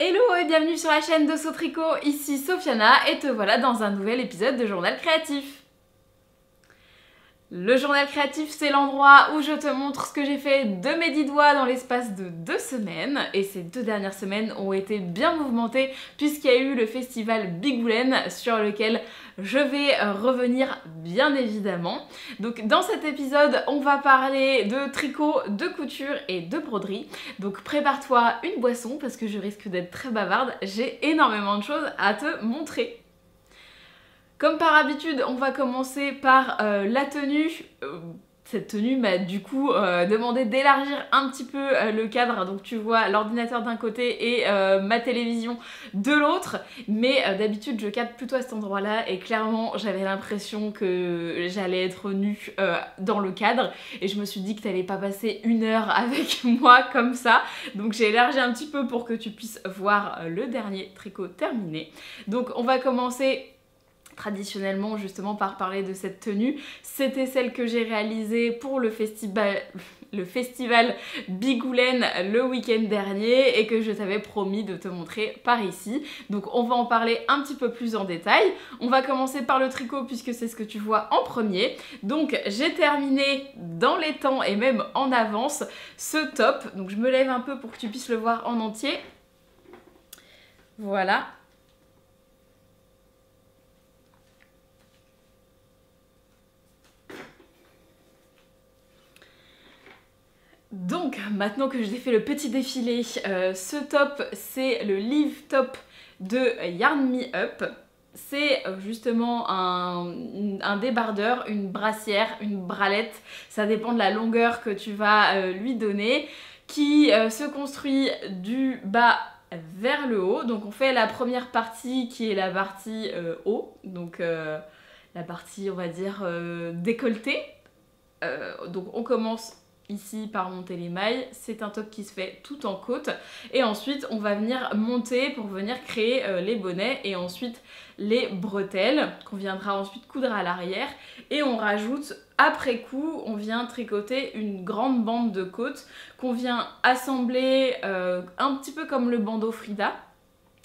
Hello et bienvenue sur la chaîne de Sotricot, ici Sophiana et te voilà dans un nouvel épisode de Journal Créatif. Le journal créatif, c'est l'endroit où je te montre ce que j'ai fait de mes 10 doigts dans l'espace de 2 semaines. Et ces 2 dernières semaines ont été bien mouvementées puisqu'il y a eu le festival Bigoulen sur lequel je vais revenir bien évidemment. Donc dans cet épisode, on va parler de tricot, de couture et de broderie. Donc prépare-toi une boisson parce que je risque d'être très bavarde. J'ai énormément de choses à te montrer. Comme par habitude, on va commencer par la tenue. Cette tenue m'a du coup demandé d'élargir un petit peu le cadre. Donc tu vois l'ordinateur d'un côté et ma télévision de l'autre. Mais d'habitude, je cadre plutôt à cet endroit-là. Et clairement, j'avais l'impression que j'allais être nue dans le cadre. Et je me suis dit que t'allais pas passer 1 heure avec moi comme ça. Donc j'ai élargi un petit peu pour que tu puisses voir le dernier tricot terminé. Donc on va commencer traditionnellement justement par parler de cette tenue. C'était celle que j'ai réalisée pour le festival Bigoulen le week-end dernier et que je t'avais promis de te montrer par ici. Donc on va en parler un petit peu plus en détail. On va commencer par le tricot puisque c'est ce que tu vois en premier. Donc j'ai terminé dans les temps et même en avance ce top. Donc je me lève un peu pour que tu puisses le voir en entier. Voilà. Donc, maintenant que j'ai fait le petit défilé, ce top, c'est le Live Top de Yarn Me Up. C'est justement un débardeur, une brassière, une bralette, ça dépend de la longueur que tu vas lui donner, qui se construit du bas vers le haut. Donc on fait la première partie qui est la partie haut, donc la partie on va dire décolletée. Donc on commence ici par monter les mailles, c'est un top qui se fait tout en côte et ensuite on va venir monter pour venir créer les bonnets et ensuite les bretelles qu'on viendra ensuite coudre à l'arrière et on rajoute après coup, on vient tricoter une grande bande de côte qu'on vient assembler un petit peu comme le bandeau Frida.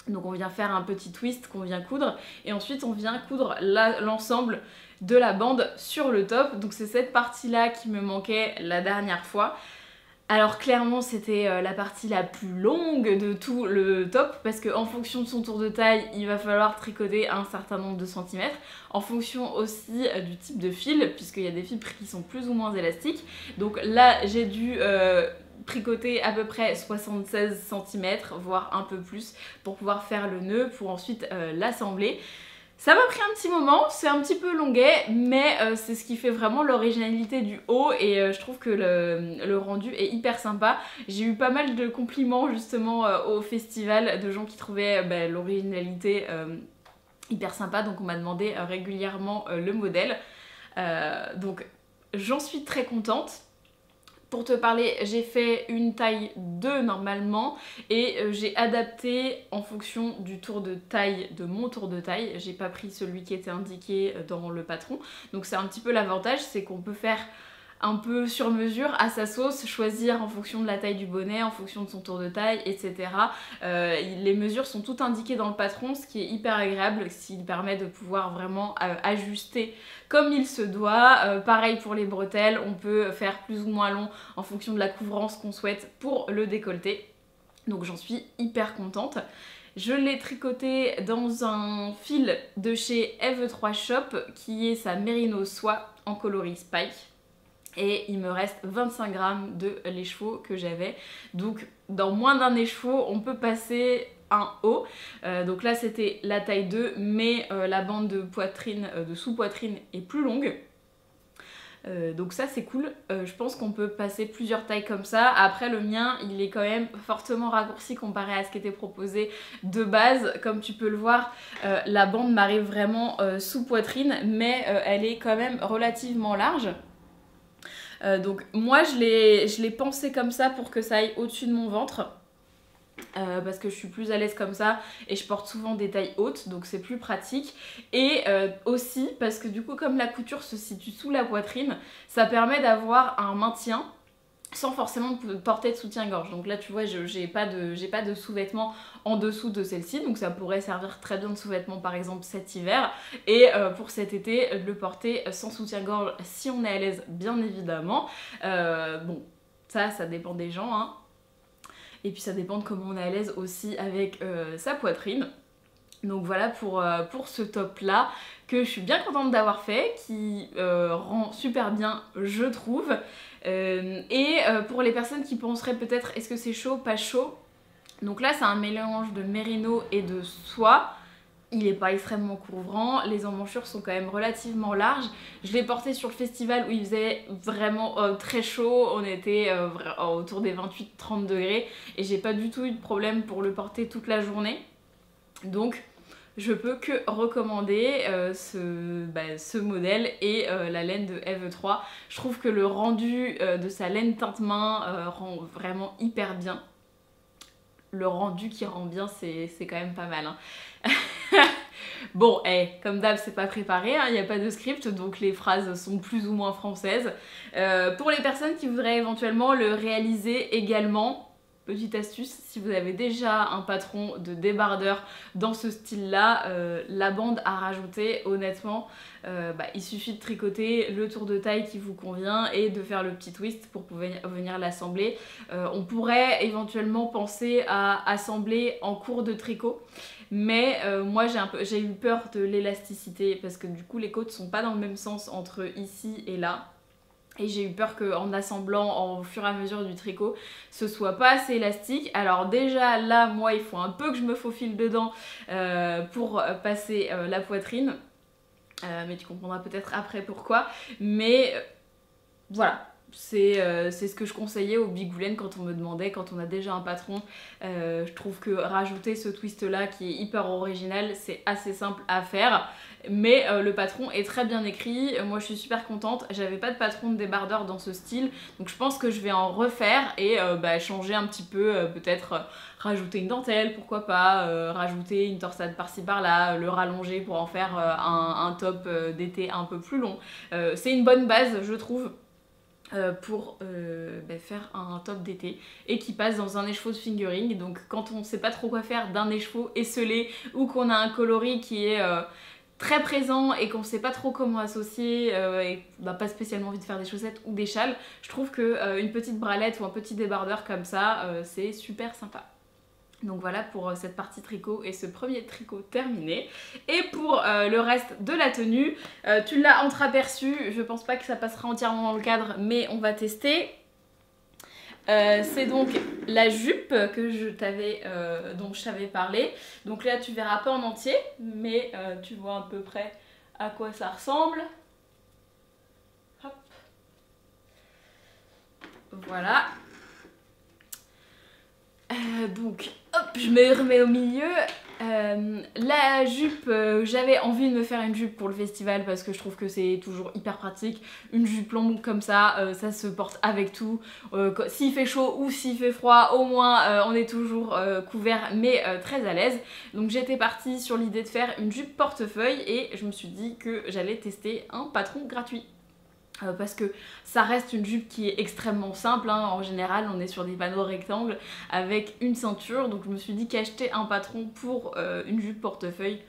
Donc on vient faire un petit twist qu'on vient coudre et ensuite on vient coudre l'ensemble de la bande sur le top. Donc c'est cette partie là qui me manquait la dernière fois. Alors clairement c'était la partie la plus longue de tout le top parce qu'en fonction de son tour de taille il va falloir tricoter un certain nombre de centimètres en fonction aussi du type de fil puisqu'il y a des fibres qui sont plus ou moins élastiques. Donc là j'ai dû tricoter à peu près 76 cm voire un peu plus pour pouvoir faire le nœud pour ensuite l'assembler. Ça m'a pris un petit moment, c'est un petit peu longuet, mais c'est ce qui fait vraiment l'originalité du haut et je trouve que le rendu est hyper sympa. J'ai eu pas mal de compliments justement au festival de gens qui trouvaient l'originalité hyper sympa, donc on m'a demandé régulièrement le modèle. Donc j'en suis très contente. Pour te parler, j'ai fait une taille 2 normalement et j'ai adapté en fonction du tour de taille, de mon tour de taille. J'ai pas pris celui qui était indiqué dans le patron. Donc c'est un petit peu l'avantage, c'est qu'on peut faire un peu sur mesure à sa sauce, choisir en fonction de la taille du bonnet, en fonction de son tour de taille, etc. Les mesures sont toutes indiquées dans le patron, ce qui est hyper agréable, ce qui permet de pouvoir vraiment ajuster comme il se doit. Pareil pour les bretelles, on peut faire plus ou moins long en fonction de la couvrance qu'on souhaite pour le décolleté. Donc j'en suis hyper contente. Je l'ai tricoté dans un fil de chez Eve3 Shop qui est sa Merino Soie en coloris Spike. Et il me reste 25 grammes de l'écheveau que j'avais. Donc dans moins d'un écheveau, on peut passer un haut. Donc là c'était la taille 2, mais la bande de poitrine, de sous-poitrine est plus longue. Donc ça c'est cool, je pense qu'on peut passer plusieurs tailles comme ça. Après le mien il est quand même fortement raccourci comparé à ce qui était proposé de base. Comme tu peux le voir, la bande m'arrive vraiment sous poitrine, mais elle est quand même relativement large. Donc moi je l'ai pensé comme ça pour que ça aille au-dessus de mon ventre. Parce que je suis plus à l'aise comme ça et je porte souvent des tailles hautes, donc c'est plus pratique. Et aussi parce que du coup comme la couture se situe sous la poitrine, ça permet d'avoir un maintien sans forcément porter de soutien-gorge. Donc là tu vois j'ai pas de sous-vêtements en dessous de celle-ci, donc ça pourrait servir très bien de sous-vêtements par exemple cet hiver, et pour cet été de le porter sans soutien-gorge si on est à l'aise bien évidemment. Bon ça dépend des gens hein. Et puis ça dépend de comment on est à l'aise aussi avec sa poitrine. Donc voilà pour ce top là que je suis bien contente d'avoir fait, qui rend super bien je trouve. Pour les personnes qui penseraient peut-être est-ce que c'est chaud, pas chaud, donc là c'est un mélange de mérino et de soie. Il n'est pas extrêmement couvrant, les emmanchures sont quand même relativement larges. Je l'ai porté sur le festival où il faisait vraiment très chaud, on était autour des 28-30 degrés et j'ai pas du tout eu de problème pour le porter toute la journée. Donc je peux que recommander ce modèle et la laine de Eve 3. Je trouve que le rendu de sa laine teinte-main rend vraiment hyper bien. Le rendu qui rend bien, c'est quand même pas mal. Hein. Bon, comme d'hab, c'est pas préparé, il n'y a pas de script, donc les phrases sont plus ou moins françaises. Pour les personnes qui voudraient éventuellement le réaliser également, petite astuce, si vous avez déjà un patron de débardeur dans ce style-là, la bande à rajouter, honnêtement, il suffit de tricoter le tour de taille qui vous convient et de faire le petit twist pour venir l'assembler. On pourrait éventuellement penser à assembler en cours de tricot, mais moi j'ai eu peur de l'élasticité parce que du coup les côtes sont pas dans le même sens entre ici et là. Et j'ai eu peur qu'en assemblant au fur et à mesure du tricot, ce soit pas assez élastique. Alors déjà là, moi, il faut un peu que je me faufile dedans pour passer la poitrine. Mais tu comprendras peut-être après pourquoi. Mais voilà. C'est ce que je conseillais aux bigoulettes quand on me demandait, quand on a déjà un patron. Je trouve que rajouter ce twist là qui est hyper original, c'est assez simple à faire. Mais le patron est très bien écrit, moi je suis super contente. J'avais pas de patron de débardeur dans ce style, donc je pense que je vais en refaire et changer un petit peu, peut-être rajouter une dentelle, pourquoi pas, rajouter une torsade par-ci par-là, le rallonger pour en faire un top d'été un peu plus long. C'est une bonne base je trouve. Pour faire un top d'été et qui passe dans un écheveau de fingering. Donc quand on sait pas trop quoi faire d'un écheveau esselé ou qu'on a un coloris qui est très présent et qu'on sait pas trop comment associer et pas spécialement envie de faire des chaussettes ou des châles, je trouve que une petite bralette ou un petit débardeur comme ça c'est super sympa. Donc voilà pour cette partie tricot et ce premier tricot terminé. Et pour le reste de la tenue, tu l'as entreaperçu, je pense pas que ça passera entièrement dans le cadre, mais on va tester. C'est donc la jupe dont je t'avais parlé. Donc là tu verras pas en entier, mais tu vois à peu près à quoi ça ressemble. Hop. Voilà. Donc hop, je me remets au milieu. La jupe, j'avais envie de me faire une jupe pour le festival parce que je trouve que c'est toujours hyper pratique. Une jupe longue comme ça, ça se porte avec tout. S'il fait chaud ou s'il fait froid, au moins on est toujours couvert mais très à l'aise. Donc j'étais partie sur l'idée de faire une jupe portefeuille et je me suis dit que j'allais tester un patron gratuit. Parce que ça reste une jupe qui est extrêmement simple, hein. En général on est sur des panneaux rectangles avec une ceinture, donc je me suis dit qu'acheter un patron pour une jupe portefeuille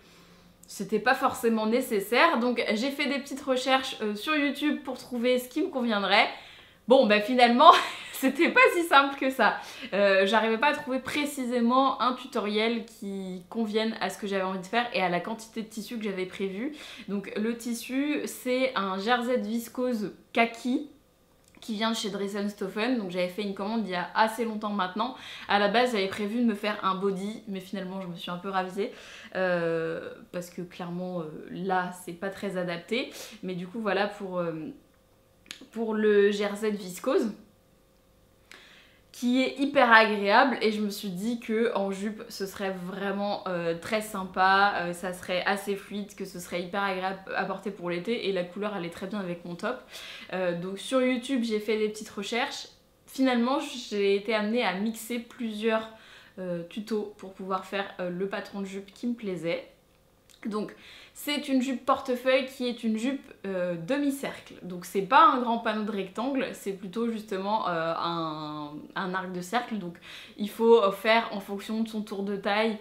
c'était pas forcément nécessaire. Donc j'ai fait des petites recherches sur YouTube pour trouver ce qui me conviendrait. Bon finalement c'était pas si simple que ça. J'arrivais pas à trouver précisément un tutoriel qui convienne à ce que j'avais envie de faire et à la quantité de tissu que j'avais prévu. Donc le tissu c'est un jersey de viscose kaki qui vient de chez Dressenstoffen. Donc j'avais fait une commande il y a assez longtemps maintenant. À la base j'avais prévu de me faire un body, mais finalement je me suis un peu ravisée parce que clairement là c'est pas très adapté. Mais du coup voilà pour le jersey de viscose, qui est hyper agréable, et je me suis dit que en jupe ce serait vraiment très sympa, ça serait assez fluide, que ce serait hyper agréable à porter pour l'été, et la couleur allait très bien avec mon top. Donc sur YouTube j'ai fait des petites recherches. Finalement j'ai été amenée à mixer plusieurs tutos pour pouvoir faire le patron de jupe qui me plaisait. Donc c'est une jupe portefeuille qui est une jupe demi-cercle. Donc c'est pas un grand panneau de rectangle, c'est plutôt justement un arc de cercle. Donc il faut faire en fonction de son tour de taille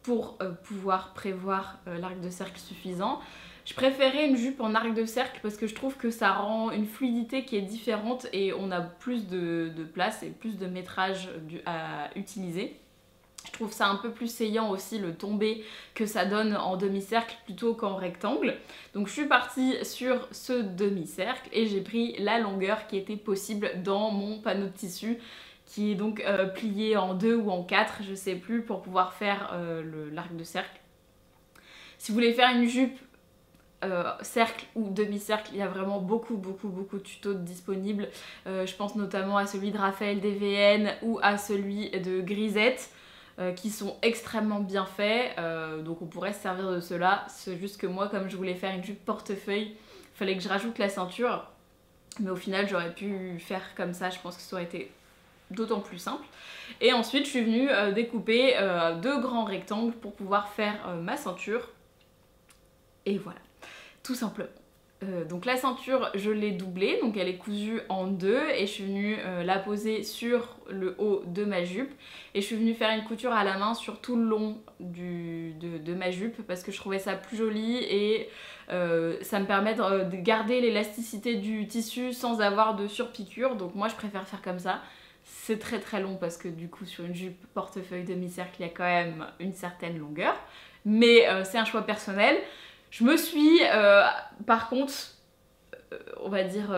pour pouvoir prévoir l'arc de cercle suffisant. Je préférais une jupe en arc de cercle parce que je trouve que ça rend une fluidité qui est différente et on a plus de place et plus de métrage à utiliser. Je trouve ça un peu plus saillant aussi le tombé que ça donne en demi-cercle plutôt qu'en rectangle. Donc je suis partie sur ce demi-cercle et j'ai pris la longueur qui était possible dans mon panneau de tissu qui est donc plié en 2 ou en 4, je sais plus, pour pouvoir faire l'arc de cercle. Si vous voulez faire une jupe cercle ou demi-cercle, il y a vraiment beaucoup de tutos disponibles. Je pense notamment à celui de Raphaël DVN ou à celui de Grisette qui sont extrêmement bien faits. Donc on pourrait se servir de cela. C'est juste que moi, comme je voulais faire une jupe portefeuille, il fallait que je rajoute la ceinture. Mais au final, j'aurais pu faire comme ça. Je pense que ça aurait été d'autant plus simple. Et ensuite, je suis venue découper 2 grands rectangles pour pouvoir faire ma ceinture. Et voilà, tout simplement. Donc la ceinture, je l'ai doublée, donc elle est cousue en 2 et je suis venue la poser sur le haut de ma jupe et je suis venue faire une couture à la main sur tout le long de ma jupe parce que je trouvais ça plus joli et ça me permet de garder l'élasticité du tissu sans avoir de surpiqûre. Donc moi je préfère faire comme ça. C'est très long parce que du coup sur une jupe portefeuille demi-cercle il y a quand même une certaine longueur, mais c'est un choix personnel. Je me suis, par contre, on va dire,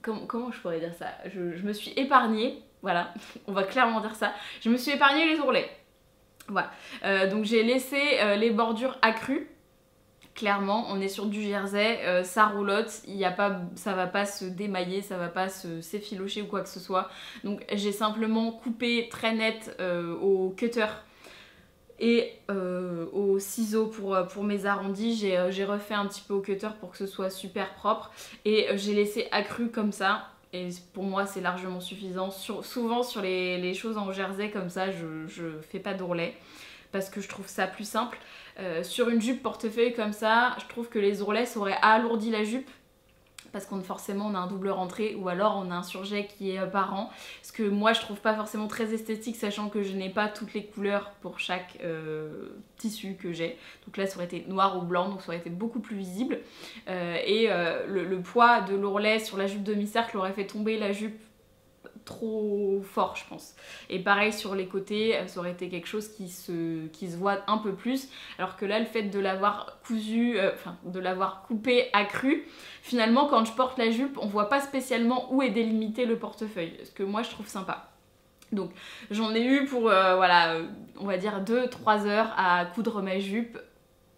comment je pourrais dire ça, je me suis épargnée, voilà, on va clairement dire ça, je me suis épargnée les ourlets, voilà. Donc j'ai laissé les bordures accrues. Clairement, on est sur du jersey, ça roulotte, ça va pas se démailler, ça va pas s'effilocher ou quoi que ce soit. Donc j'ai simplement coupé très net au cutter et au ciseau pour mes arrondis. J'ai refait un petit peu au cutter pour que ce soit super propre et j'ai laissé accru comme ça. Et pour moi c'est largement suffisant. Souvent sur les choses en jersey comme ça, je fais pas d'ourlet parce que je trouve ça plus simple. Sur une jupe portefeuille comme ça, je trouve que les ourlets ça aurait alourdi la jupe parce qu'on forcément on a un double rentré ou alors on a un surjet qui est apparent, ce que moi je trouve pas forcément très esthétique sachant que je n'ai pas toutes les couleurs pour chaque tissu que j'ai. Donc là ça aurait été noir ou blanc, donc ça aurait été beaucoup plus visible le poids de l'ourlet sur la jupe demi-cercle aurait fait tomber la jupe trop fort je pense. Et pareil sur les côtés, ça aurait été quelque chose qui se voit un peu plus, alors que là le fait de l'avoir cousu, de l'avoir coupé accru, finalement quand je porte la jupe on voit pas spécialement où est délimité le portefeuille, ce que moi je trouve sympa. Donc j'en ai eu pour voilà, on va dire 2-3 heures à coudre ma jupe.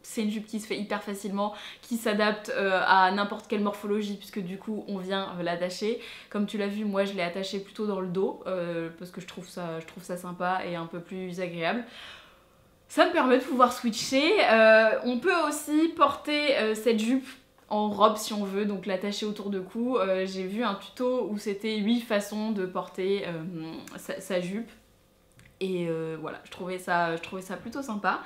C'est une jupe qui se fait hyper facilement, qui s'adapte à n'importe quelle morphologie puisque du coup on vient l'attacher. Comme tu l'as vu, moi je l'ai attachée plutôt dans le dos parce que je trouve ça sympa et un peu plus agréable. Ça me permet de pouvoir switcher. On peut aussi porter cette jupe en robe si on veut, donc l'attacher autour de cou. J'ai vu un tuto où c'était 8 façons de porter sa jupe. Et voilà, je trouvais ça plutôt sympa.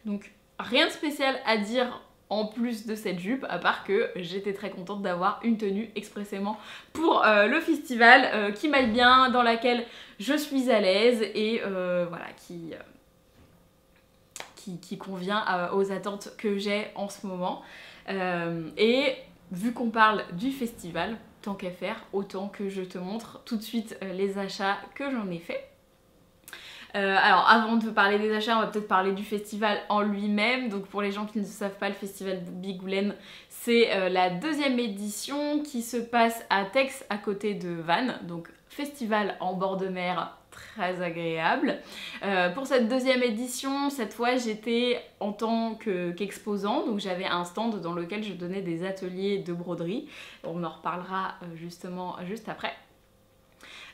Donc rien de spécial à dire en plus de cette jupe, à part que j'étais très contente d'avoir une tenue expressément pour le festival qui m'aille bien, dans laquelle je suis à l'aise et voilà, qui convient aux attentes que j'ai en ce moment. Et vu qu'on parle du festival, tant qu'à faire, autant que je te montre tout de suite les achats que j'en ai fait. Alors avant de parler des achats, on va peut-être parler du festival en lui-même. Donc pour les gens qui ne savent pas, le festival Bigoulen, c'est la 2e édition qui se passe à Tex à côté de Vannes. Donc festival en bord de mer, très agréable. Pour cette 2e édition, cette fois j'étais en tant qu'exposant, donc j'avais un stand dans lequel je donnais des ateliers de broderie. On en reparlera justement juste après.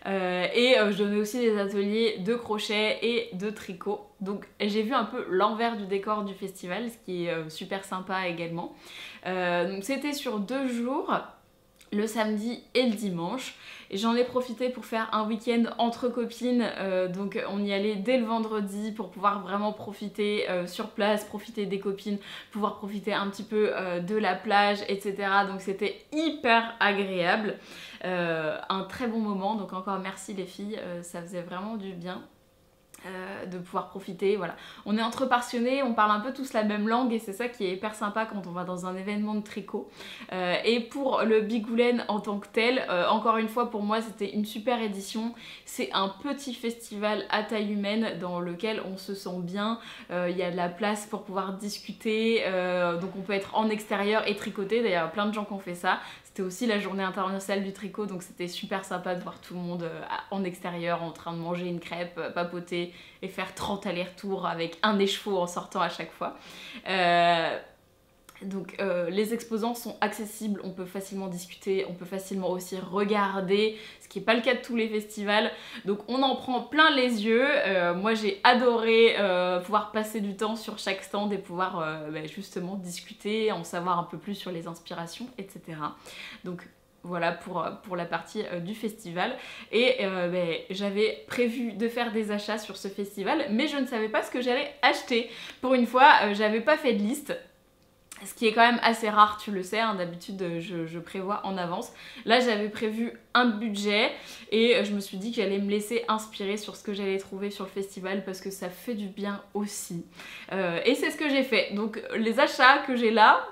Je donnais aussi des ateliers de crochet et de tricot. Donc j'ai vu un peu l'envers du décor du festival, ce qui est super sympa également. Donc c'était sur 2 jours. le samedi et le dimanche. Et j'en ai profité pour faire un week-end entre copines, donc on y allait dès le vendredi pour pouvoir vraiment profiter sur place, profiter des copines, pouvoir profiter un petit peu de la plage, etc. Donc c'était hyper agréable, un très bon moment, donc encore merci les filles, ça faisait vraiment du bien. De pouvoir profiter, voilà. On est entre passionnés, on parle un peu tous la même langue et c'est ça qui est hyper sympa quand on va dans un événement de tricot. Et pour le Bigoulen en tant que tel, encore une fois pour moi c'était une super édition. C'est un petit festival à taille humaine dans lequel on se sent bien, il y a de la place pour pouvoir discuter, donc on peut être en extérieur et tricoter, d'ailleurs il y a plein de gens qui ont fait ça. C'était aussi la journée internationale du tricot, donc c'était super sympa de voir tout le monde en extérieur en train de manger une crêpe, papoter et faire 30 allers-retours avec un écheveau en sortant à chaque fois. Donc les exposants sont accessibles, on peut facilement discuter, on peut facilement aussi regarder, ce qui n'est pas le cas de tous les festivals, donc on en prend plein les yeux. Moi j'ai adoré pouvoir passer du temps sur chaque stand et pouvoir justement discuter, en savoir un peu plus sur les inspirations, etc. Donc voilà pour la partie du festival. Et j'avais prévu de faire des achats sur ce festival, mais je ne savais pas ce que j'allais acheter. Pour une fois, j'avais pas fait de liste. Ce qui est quand même assez rare, tu le sais, hein, d'habitude je prévois en avance. Là j'avais prévu un budget et je me suis dit que j'allais me laisser inspirer sur ce que j'allais trouver sur le festival parce que ça fait du bien aussi. Et c'est ce que j'ai fait. Donc les achats que j'ai là,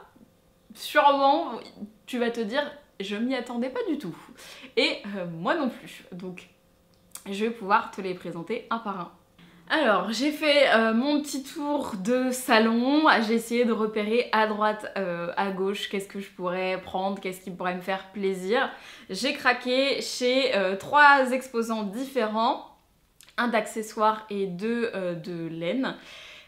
sûrement tu vas te dire je m'y attendais pas du tout. Et moi non plus. Donc je vais pouvoir te les présenter un par un. Alors j'ai fait mon petit tour de salon, j'ai essayé de repérer à droite, à gauche qu'est-ce que je pourrais prendre, qu'est-ce qui pourrait me faire plaisir. J'ai craqué chez 3 exposants différents, un d'accessoires et 2 de laine.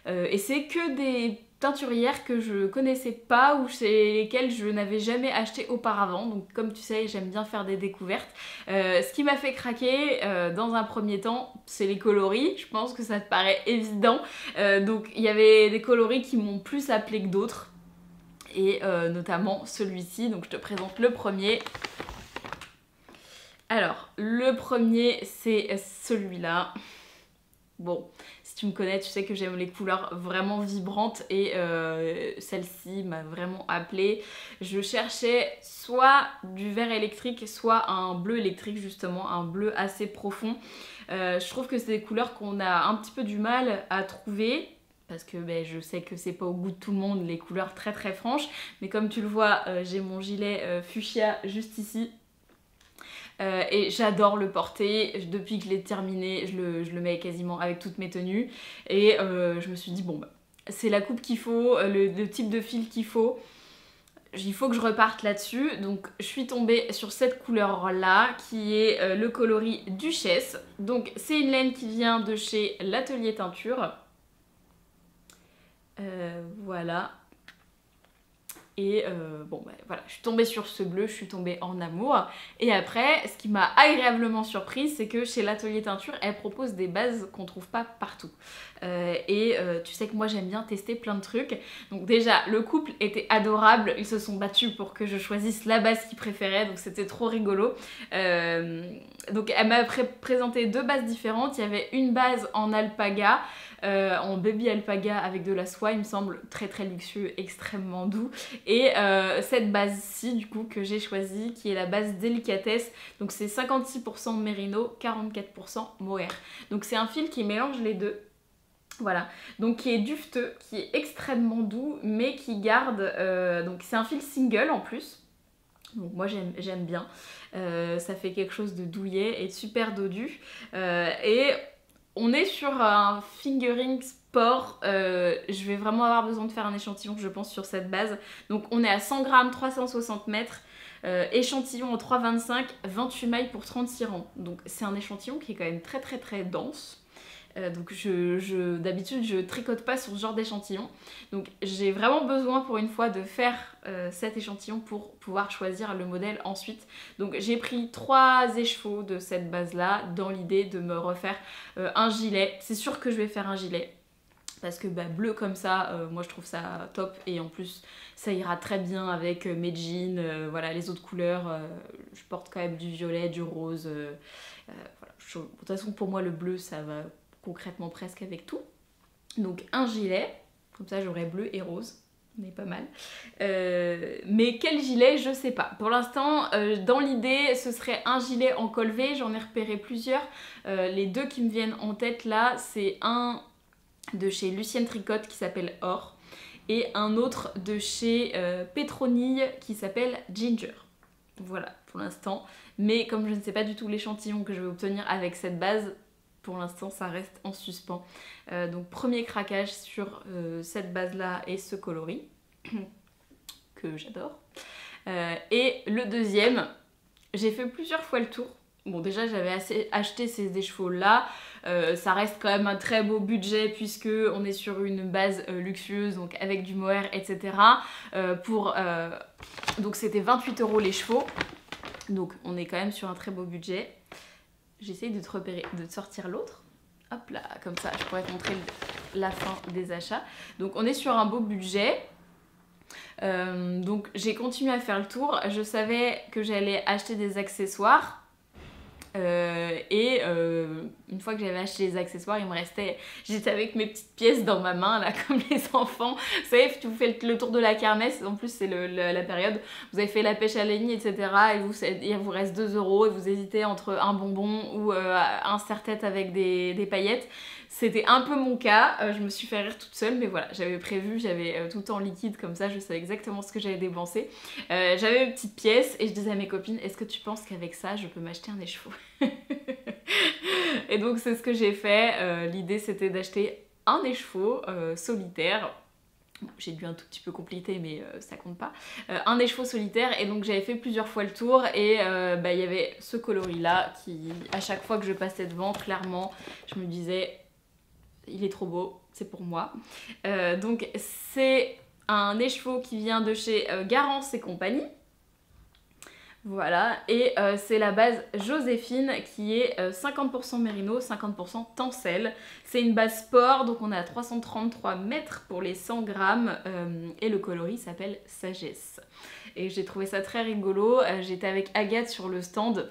Et c'est que des teinturières que je connaissais pas ou chez lesquelles je n'avais jamais acheté auparavant, donc comme tu sais j'aime bien faire des découvertes. Ce qui m'a fait craquer dans un premier temps c'est les coloris, je pense que ça te paraît évident. Donc il y avait des coloris qui m'ont plus appelé que d'autres et notamment celui-ci, donc je te présente le premier. Alors le premier c'est celui-là. Bon, si tu me connais, tu sais que j'aime les couleurs vraiment vibrantes et celle-ci m'a vraiment appelée. Je cherchais soit du vert électrique, soit un bleu électrique justement, un bleu assez profond. Je trouve que c'est des couleurs qu'on a un petit peu du mal à trouver. Parce que je sais que c'est pas au goût de tout le monde les couleurs très très franches. Mais comme tu le vois, j'ai mon gilet fuchsia juste ici. Et j'adore le porter, depuis que je l'ai terminé, je le mets quasiment avec toutes mes tenues et je me suis dit bon c'est la coupe qu'il faut, le type de fil qu'il faut, il faut que je reparte là-dessus. Donc je suis tombée sur cette couleur là qui est le coloris Duchesse. Donc c'est une laine qui vient de chez l'Atelier Teinture, voilà. Et voilà, je suis tombée sur ce bleu, je suis tombée en amour. Et après, ce qui m'a agréablement surprise, c'est que chez l'Atelier Teinture, elle propose des bases qu'on trouve pas partout. Tu sais que moi j'aime bien tester plein de trucs. Donc déjà, le couple était adorable, ils se sont battus pour que je choisisse la base qu'ils préféraient, donc c'était trop rigolo. Donc elle m'a présenté 2 bases différentes, il y avait une base en alpaga, en baby alpaga avec de la soie, il me semble, très très luxueux, extrêmement doux. Et cette base-ci du coup que j'ai choisie, qui est la base délicatesse, donc c'est 56% mérino, 44% mohair. Donc c'est un fil qui mélange les deux. Voilà, donc qui est dufteux, qui est extrêmement doux, mais qui garde... donc c'est un fil single en plus. Donc moi j'aime bien, ça fait quelque chose de douillet et de super dodu. Et on est sur un fingering sport, je vais vraiment avoir besoin de faire un échantillon je pense sur cette base. Donc on est à 100 grammes, 360 mètres, échantillon en 3,25, 28 mailles pour 36 rangs. Donc c'est un échantillon qui est quand même très très très dense. Donc d'habitude je tricote pas sur ce genre d'échantillon, donc j'ai vraiment besoin pour une fois de faire cet échantillon pour pouvoir choisir le modèle ensuite. Donc j'ai pris 3 écheveaux de cette base là dans l'idée de me refaire un gilet. C'est sûr que je vais faire un gilet. parce que bleu comme ça, moi je trouve ça top, et en plus ça ira très bien avec mes jeans, voilà, les autres couleurs, je porte quand même du violet, du rose, voilà. De toute façon pour moi le bleu ça va concrètement presque avec tout. Donc un gilet, comme ça j'aurai bleu et rose, on est pas mal. Mais quel gilet, je sais pas. Pour l'instant, dans l'idée, ce serait un gilet en col V, j'en ai repéré plusieurs. Les deux qui me viennent en tête là, c'est un de chez Lucienne Tricotte qui s'appelle Or, et un autre de chez Pétronille qui s'appelle Ginger. Voilà pour l'instant, mais comme je ne sais pas du tout l'échantillon que je vais obtenir avec cette base, pour l'instant ça reste en suspens. Donc premier craquage sur cette base là et ce coloris que j'adore. Et le deuxième, j'ai fait plusieurs fois le tour. Bon, déjà j'avais acheté ces échevaux là, ça reste quand même un très beau budget puisque on est sur une base luxueuse, donc avec du mohair, etc. Donc c'était 28 € les chevaux, donc on est quand même sur un très beau budget. J'essaye de te sortir l'autre. Hop là, comme ça je pourrais te montrer la fin des achats. Donc on est sur un beau budget. Donc j'ai continué à faire le tour. Je savais que j'allais acheter des accessoires. Une fois que j'avais acheté les accessoires, il me restait... J'étais avec mes petites pièces dans ma main, là, comme les enfants. Vous savez, tu vous faites le tour de la kermesse, en plus c'est la période, vous avez fait la pêche à la ligne, etc. Et il vous reste 2 € et vous hésitez entre un bonbon ou un serre-tête avec des paillettes. C'était un peu mon cas, je me suis fait rire toute seule, mais voilà, j'avais prévu, j'avais tout en liquide comme ça, je savais exactement ce que j'allais dépenser. J'avais mes petites pièces et je disais à mes copines, est-ce que tu penses qu'avec ça, je peux m'acheter un écheveau? Et donc c'est ce que j'ai fait. L'idée c'était d'acheter un écheveau solitaire. Bon, j'ai dû un tout petit peu compléter mais ça compte pas. Un écheveau solitaire, et donc j'avais fait plusieurs fois le tour, et il y avait ce coloris là qui, à chaque fois que je passais devant, clairement je me disais il est trop beau, c'est pour moi. Donc c'est un écheveau qui vient de chez Garance et compagnie. Voilà, et c'est la base Joséphine qui est 50% mérino, 50% tencel. C'est une base sport, donc on est à 333 mètres pour les 100 grammes, et le coloris s'appelle Sagesse. Et j'ai trouvé ça très rigolo. J'étais avec Agathe sur le stand.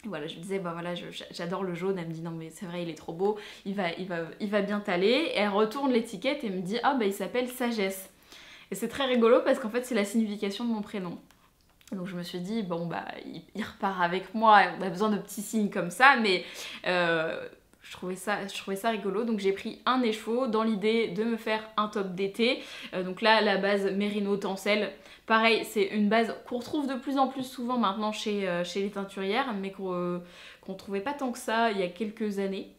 Voilà, je lui disais, bah voilà, j'adore le jaune. Elle me dit, non mais c'est vrai, il est trop beau, il va bien t'aller. Et elle retourne l'étiquette et me dit, ah bah il s'appelle Sagesse. Et c'est très rigolo parce qu'en fait c'est la signification de mon prénom. Donc je me suis dit, bon bah il repart avec moi, on a besoin de petits signes comme ça, mais je trouvais ça rigolo. Donc j'ai pris un écheveau dans l'idée de me faire un top d'été. Donc là, la base Mérino Tencel, pareil, c'est une base qu'on retrouve de plus en plus souvent maintenant chez les teinturières, mais qu'on trouvait pas tant que ça il y a quelques années.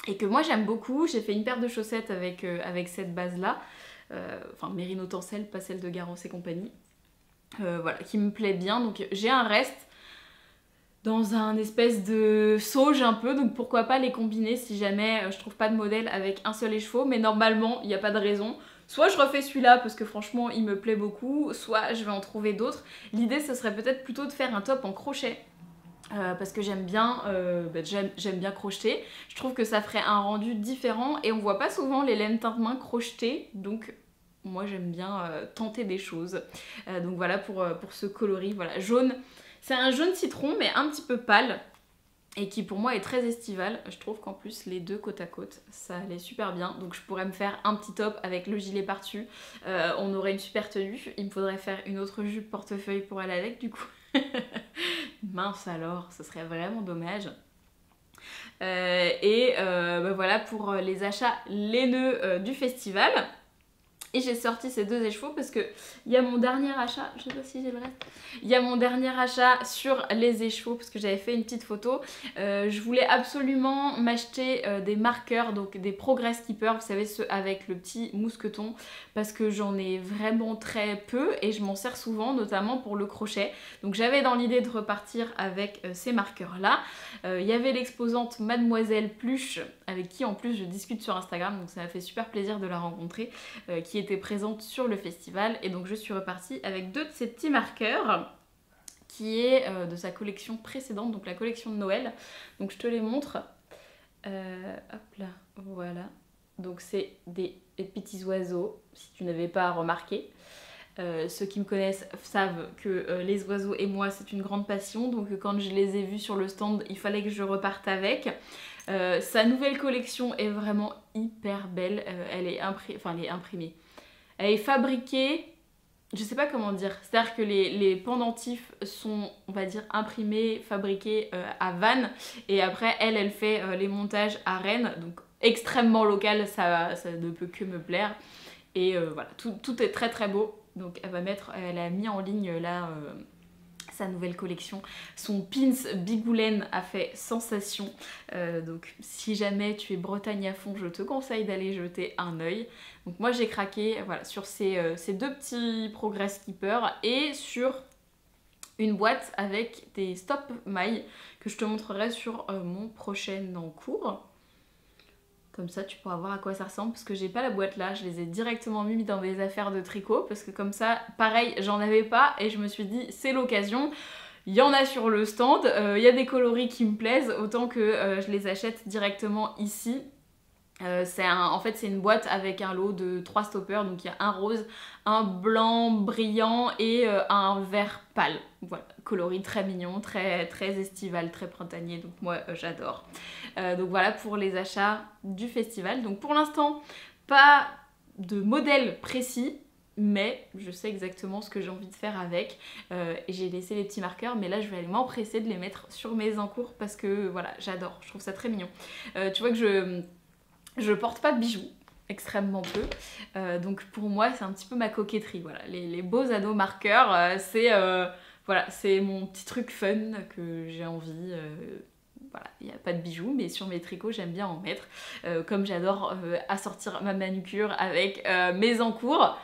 Et que moi j'aime beaucoup. J'ai fait une paire de chaussettes avec cette base-là. Enfin Mérino Tencel, pas celle de Garance et compagnie. Voilà, qui me plaît bien. Donc j'ai un reste dans un espèce de sauge un peu, donc pourquoi pas les combiner si jamais je trouve pas de modèle avec un seul écheveau, mais normalement il n'y a pas de raison. Soit je refais celui-là parce que franchement il me plaît beaucoup, soit je vais en trouver d'autres. L'idée ce serait peut-être plutôt de faire un top en crochet. Parce que j'aime bien crocheter. Je trouve que ça ferait un rendu différent et on voit pas souvent les laines teinte-main crochetées, donc moi j'aime bien tenter des choses. Donc voilà pour ce coloris, voilà, jaune. C'est un jaune citron mais un petit peu pâle et qui pour moi est très estival. Je trouve qu'en plus les deux côte à côte ça allait super bien. Donc je pourrais me faire un petit top avec le gilet par-dessus. On aurait une super tenue. Il me faudrait faire une autre jupe portefeuille pour aller avec du coup. Mince alors, ce serait vraiment dommage. Voilà pour les achats laineux du festival. Et j'ai sorti ces deux écheveaux parce que il y a mon dernier achat, je sais pas si j'ai le reste, il y a mon dernier achat sur les écheveaux parce que j'avais fait une petite photo. Je voulais absolument m'acheter des marqueurs, donc des Progress Keeper, vous savez ceux avec le petit mousqueton, parce que j'en ai vraiment très peu et je m'en sers souvent, notamment pour le crochet. Donc j'avais dans l'idée de repartir avec ces marqueurs là. Il y avait l'exposante Mademoiselle Pluche, avec qui en plus je discute sur Instagram, donc ça m'a fait super plaisir de la rencontrer, qui était présente sur le festival, et donc je suis repartie avec deux de ces petits marqueurs qui est de sa collection précédente, donc la collection de Noël. Donc je te les montre. Hop là, voilà. Donc c'est des petits oiseaux, si tu n'avais pas remarqué. Ceux qui me connaissent savent que les oiseaux et moi c'est une grande passion, donc quand je les ai vus sur le stand, il fallait que je reparte avec. Sa nouvelle collection est vraiment hyper belle, elle est imprimée. Elle est fabriquée, je sais pas comment dire, c'est-à-dire que les pendentifs sont, on va dire, imprimés, fabriqués à Vannes, et après elle fait les montages à Rennes, donc extrêmement local, ça ne peut que me plaire. Et voilà, tout est très très beau. Donc elle a mis en ligne là sa nouvelle collection. Son pins Bigoulen a fait sensation. Donc si jamais tu es Bretagne à fond, je te conseille d'aller jeter un œil. Donc moi j'ai craqué voilà, sur ces deux petits Progress Keeper et sur une boîte avec des stop mailles que je te montrerai sur mon prochain en cours. Comme ça, tu pourras voir à quoi ça ressemble, parce que j'ai pas la boîte là, je les ai directement mis dans des affaires de tricot, parce que comme ça, pareil, j'en avais pas, et je me suis dit, c'est l'occasion. Il y en a sur le stand, il y a des coloris qui me plaisent, autant que je les achète directement ici. En fait c'est une boîte avec un lot de 3 stoppers, donc il y a un rose, un blanc brillant et un vert pâle. Voilà, coloris très mignon, très estival, très printanier, donc moi j'adore. Donc voilà pour les achats du festival. Donc pour l'instant pas de modèle précis, mais je sais exactement ce que j'ai envie de faire avec. Et j'ai laissé les petits marqueurs, mais là je vais aller m'empresser de les mettre sur mes encours parce que voilà, j'adore, je trouve ça très mignon. Tu vois que je porte pas de bijoux, extrêmement peu, donc pour moi c'est un petit peu ma coquetterie, voilà. Les beaux anneaux marqueurs, voilà, c'est mon petit truc fun que j'ai envie, voilà, il n'y a pas de bijoux, mais sur mes tricots j'aime bien en mettre, comme j'adore assortir ma manucure avec mes encours.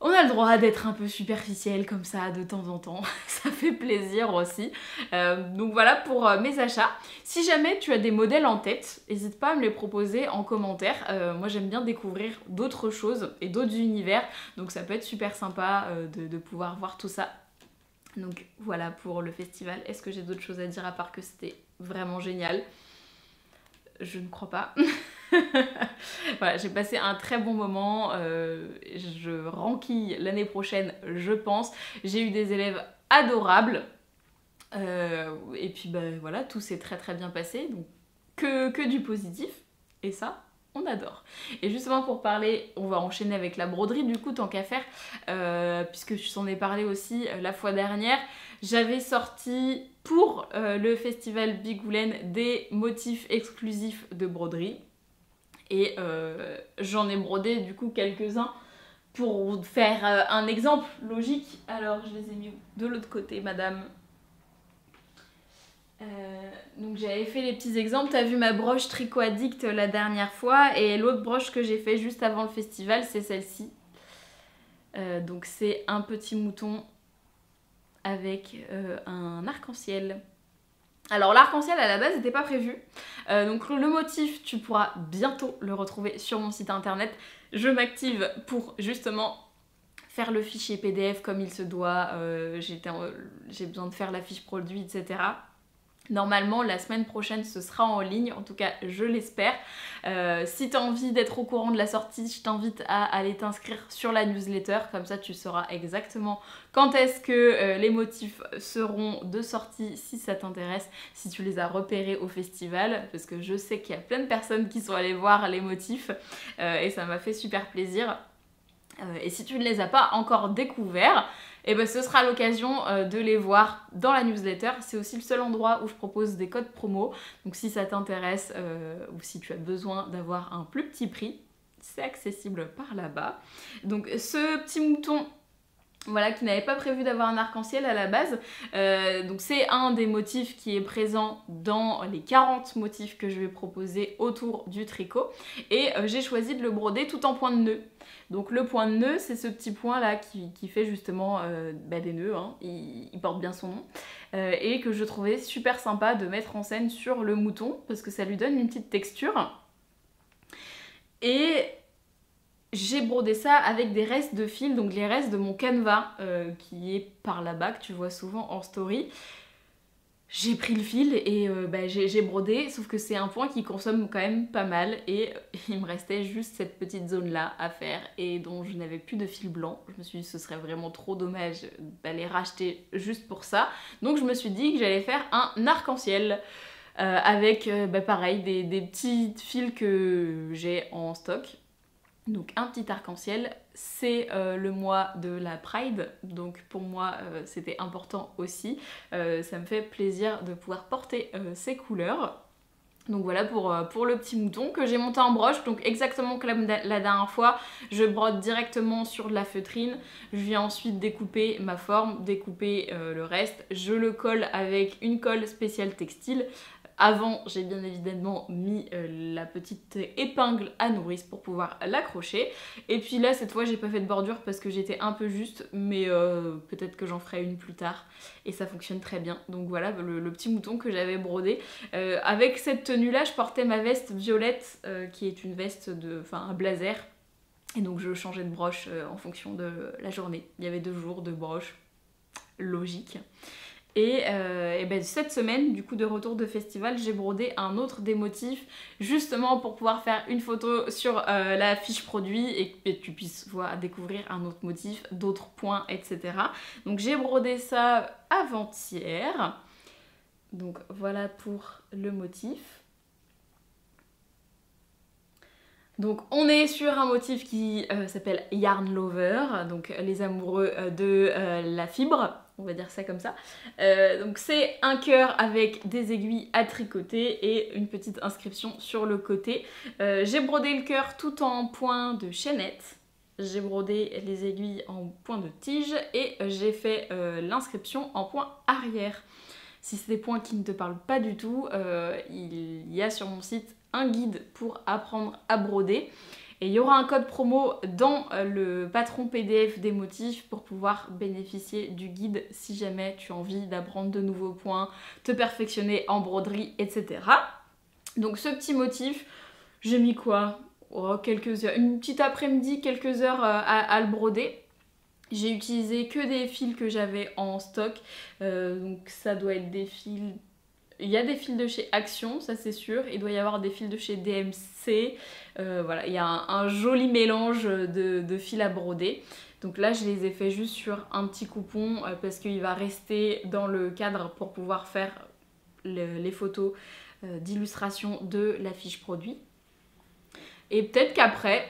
On a le droit d'être un peu superficiel comme ça de temps en temps, ça fait plaisir aussi. Donc voilà pour mes achats. Si jamais tu as des modèles en tête, n'hésite pas à me les proposer en commentaire. Moi j'aime bien découvrir d'autres choses et d'autres univers, donc ça peut être super sympa de pouvoir voir tout ça. Donc voilà pour le festival. Est-ce que j'ai d'autres choses à dire à part que c'était vraiment génial? Je ne crois pas. Voilà, j'ai passé un très bon moment, je renquille l'année prochaine, je pense. J'ai eu des élèves adorables, et puis bah, voilà, tout s'est très bien passé, donc que du positif, et ça, on adore. Et justement pour parler, on va enchaîner avec la broderie du coup, tant qu'à faire, puisque je t'en ai parlé aussi la fois dernière. J'avais sorti pour le festival Bigoulen des motifs exclusifs de broderie. Et j'en ai brodé du coup quelques-uns pour faire un exemple logique. Alors je les ai mis de l'autre côté, madame. Donc j'avais fait les petits exemples. T'as vu ma broche Tricot Addict la dernière fois, et l'autre broche que j'ai fait juste avant le festival, c'est celle-ci. Donc c'est un petit mouton avec un arc-en-ciel. Alors l'arc-en-ciel à la base n'était pas prévu, donc le motif tu pourras bientôt le retrouver sur mon site internet. Je m'active pour justement faire le fichier PDF comme il se doit, j'ai besoin de faire la fiche produit, etc. Normalement la semaine prochaine ce sera en ligne, en tout cas je l'espère. Si tu as envie d'être au courant de la sortie, je t'invite à aller t'inscrire sur la newsletter, comme ça tu sauras exactement quand est-ce que les motifs seront de sortie si ça t'intéresse, si tu les as repérés au festival, parce que je sais qu'il y a plein de personnes qui sont allées voir les motifs et ça m'a fait super plaisir. Et si tu ne les as pas encore découverts, et ben ce sera l'occasion de les voir dans la newsletter. C'est aussi le seul endroit où je propose des codes promo. Donc si ça t'intéresse ou si tu as besoin d'avoir un plus petit prix, c'est accessible par là-bas. Donc ce petit mouton, voilà, qui n'avait pas prévu d'avoir un arc-en-ciel à la base. Donc c'est un des motifs qui est présent dans les 40 motifs que je vais proposer autour du tricot. Et j'ai choisi de le broder tout en point de nœud. Donc le point de nœud, c'est ce petit point là qui fait justement des nœuds, hein. Il porte bien son nom. Et que je trouvais super sympa de mettre en scène sur le mouton, parce que ça lui donne une petite texture. Et j'ai brodé ça avec des restes de fil, donc les restes de mon canevas qui est par là-bas, que tu vois souvent en story. j'ai pris le fil et j'ai brodé, sauf que c'est un point qui consomme quand même pas mal et il me restait juste cette petite zone là à faire et dont je n'avais plus de fil blanc. Je me suis dit ce serait vraiment trop dommage d'aller racheter juste pour ça. Donc je me suis dit que j'allais faire un arc-en-ciel avec pareil des petits fils que j'ai en stock. Donc un petit arc-en-ciel, c'est le mois de la Pride, donc pour moi c'était important aussi. Ça me fait plaisir de pouvoir porter ces couleurs. Donc voilà pour le petit mouton que j'ai monté en broche, donc exactement comme la dernière fois, je brode directement sur de la feutrine, je viens ensuite découper ma forme, découper le reste, je le colle avec une colle spéciale textile. Avant, j'ai bien évidemment mis la petite épingle à nourrice pour pouvoir l'accrocher. Et puis là, cette fois, j'ai pas fait de bordure parce que j'étais un peu juste, mais peut-être que j'en ferai une plus tard. Et ça fonctionne très bien. Donc voilà le petit mouton que j'avais brodé. Avec cette tenue-là, je portais ma veste violette, qui est une veste un blazer. Et donc je changeais de broche en fonction de la journée. Il y avait 2 jours de broche, logique. Et cette semaine, du coup de retour de festival, j'ai brodé un autre des motifs justement pour pouvoir faire une photo sur la fiche produit et que tu puisses découvrir un autre motif, d'autres points, etc. Donc j'ai brodé ça avant-hier. Donc voilà pour le motif. Donc on est sur un motif qui s'appelle Yarn Lover, donc les amoureux de la fibre, on va dire ça comme ça. Donc c'est un cœur avec des aiguilles à tricoter et une petite inscription sur le côté. J'ai brodé le cœur tout en point de chaînette. J'ai brodé les aiguilles en point de tige et j'ai fait l'inscription en point arrière. Si c'est des points qui ne te parlent pas du tout, il y a sur mon site un guide pour apprendre à broder. Et il y aura un code promo dans le patron PDF des motifs pour pouvoir bénéficier du guide si jamais tu as envie d'apprendre de nouveaux points, te perfectionner en broderie, etc. Donc ce petit motif, j'ai mis quoi ? Quelques heures, une petite après-midi, quelques heures à le broder. J'ai utilisé que des fils que j'avais en stock, donc ça doit être des fils... Il y a des fils de chez Action, ça c'est sûr, il doit y avoir des fils de chez DMC, voilà, il y a un joli mélange de fils à broder. Donc là je les ai fait juste sur un petit coupon parce qu'il va rester dans le cadre pour pouvoir faire les photos d'illustration de la fiche produit. Et peut-être qu'après...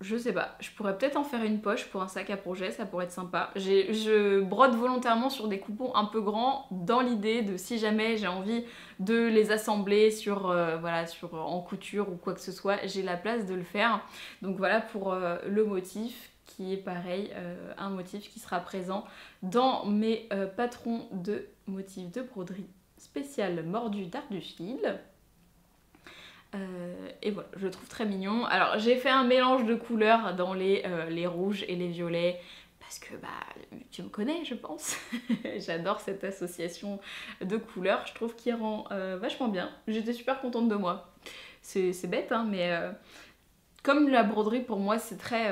Je sais pas, je pourrais peut-être en faire une poche pour un sac à projet, ça pourrait être sympa. Je brode volontairement sur des coupons un peu grands dans l'idée de si jamais j'ai envie de les assembler en couture ou quoi que ce soit, j'ai la place de le faire. Donc voilà pour le motif qui est pareil, un motif qui sera présent dans mes patrons de motifs de broderie spécial mordu d'art du fil. Et voilà, je le trouve très mignon. Alors j'ai fait un mélange de couleurs dans les rouges et les violets parce que tu me connais je pense. J'adore cette association de couleurs, je trouve qu'il rend vachement bien. J'étais super contente de moi. C'est bête hein, mais comme la broderie pour moi c'est très...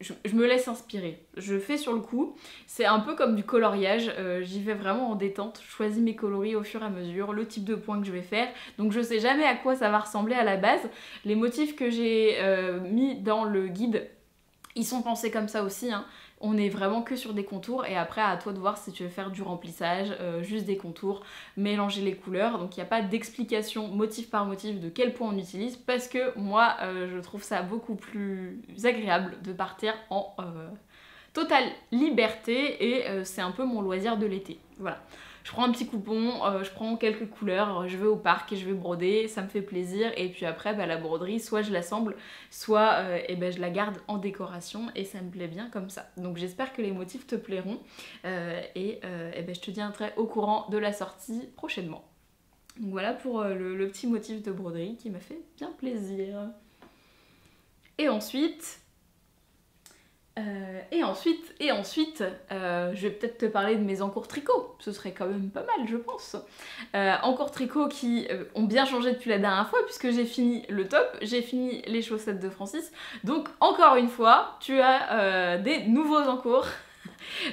je me laisse inspirer. Je fais sur le coup. C'est un peu comme du coloriage. J'y vais vraiment en détente. Je choisis mes coloris au fur et à mesure, le type de point que je vais faire. Donc je sais jamais à quoi ça va ressembler à la base. Les motifs que j'ai mis dans le guide, ils sont pensés comme ça aussi. Hein. On est vraiment que sur des contours et après à toi de voir si tu veux faire du remplissage, juste des contours, mélanger les couleurs. Donc il n'y a pas d'explication motif par motif de quel point on utilise parce que moi je trouve ça beaucoup plus agréable de partir en totale liberté et c'est un peu mon loisir de l'été. Voilà. Je prends un petit coupon, je prends quelques couleurs, je vais au parc et je vais broder, ça me fait plaisir et puis après la broderie soit je l'assemble, soit je la garde en décoration et ça me plaît bien comme ça. Donc j'espère que les motifs te plairont je te tiendrai au courant de la sortie prochainement. Donc voilà pour le petit motif de broderie qui m'a fait bien plaisir. Et ensuite, je vais peut-être te parler de mes encours tricot. Ce serait quand même pas mal, je pense. Encours tricot qui ont bien changé depuis la dernière fois puisque j'ai fini le top, j'ai fini les chaussettes de Francis. Donc encore une fois, tu as des nouveaux encours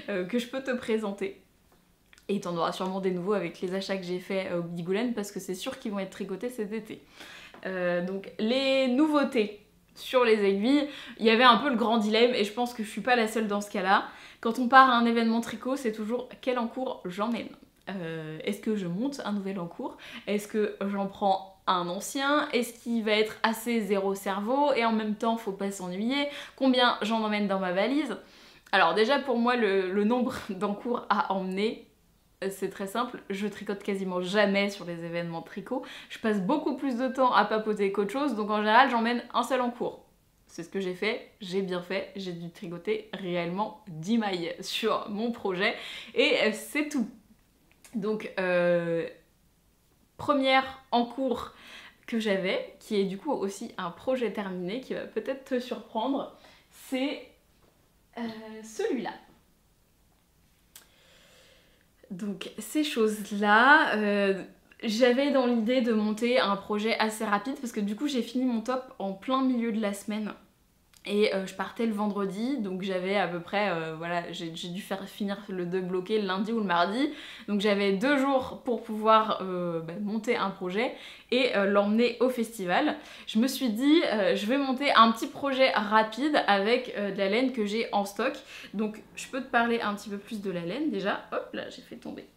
que je peux te présenter. Et t'en auras sûrement des nouveaux avec les achats que j'ai fait au Bigoulen parce que c'est sûr qu'ils vont être tricotés cet été. Donc les nouveautés sur les aiguilles, il y avait un peu le grand dilemme et je pense que je suis pas la seule dans ce cas-là. Quand on part à un événement tricot, c'est toujours quel encours j'emmène. Est-ce que je monte un nouvel encours? Est-ce que j'en prends un ancien? Est-ce qu'il va être assez zéro cerveau et en même temps faut pas s'ennuyer? Combien j'en emmène dans ma valise? Alors déjà pour moi le nombre d'encours à emmener, c'est très simple, je tricote quasiment jamais sur les événements tricot. Je passe beaucoup plus de temps à papoter qu'autre chose, donc en général j'emmène un seul en cours. C'est ce que j'ai fait, j'ai bien fait, j'ai dû tricoter réellement 10 mailles sur mon projet et c'est tout. Donc première en cours que j'avais, qui est du coup aussi un projet terminé, qui va peut-être te surprendre, c'est celui-là. Donc ces choses-là, j'avais dans l'idée de monter un projet assez rapide parce que du coup j'ai fini mon top en plein milieu de la semaine et je partais le vendredi, donc j'avais à peu près, voilà, j'ai dû finir le débloquer le lundi ou le mardi, donc j'avais 2 jours pour pouvoir monter un projet et l'emmener au festival. Je me suis dit, je vais monter un petit projet rapide avec de la laine que j'ai en stock, donc je peux te parler un petit peu plus de la laine déjà. Hop là, j'ai fait tomber.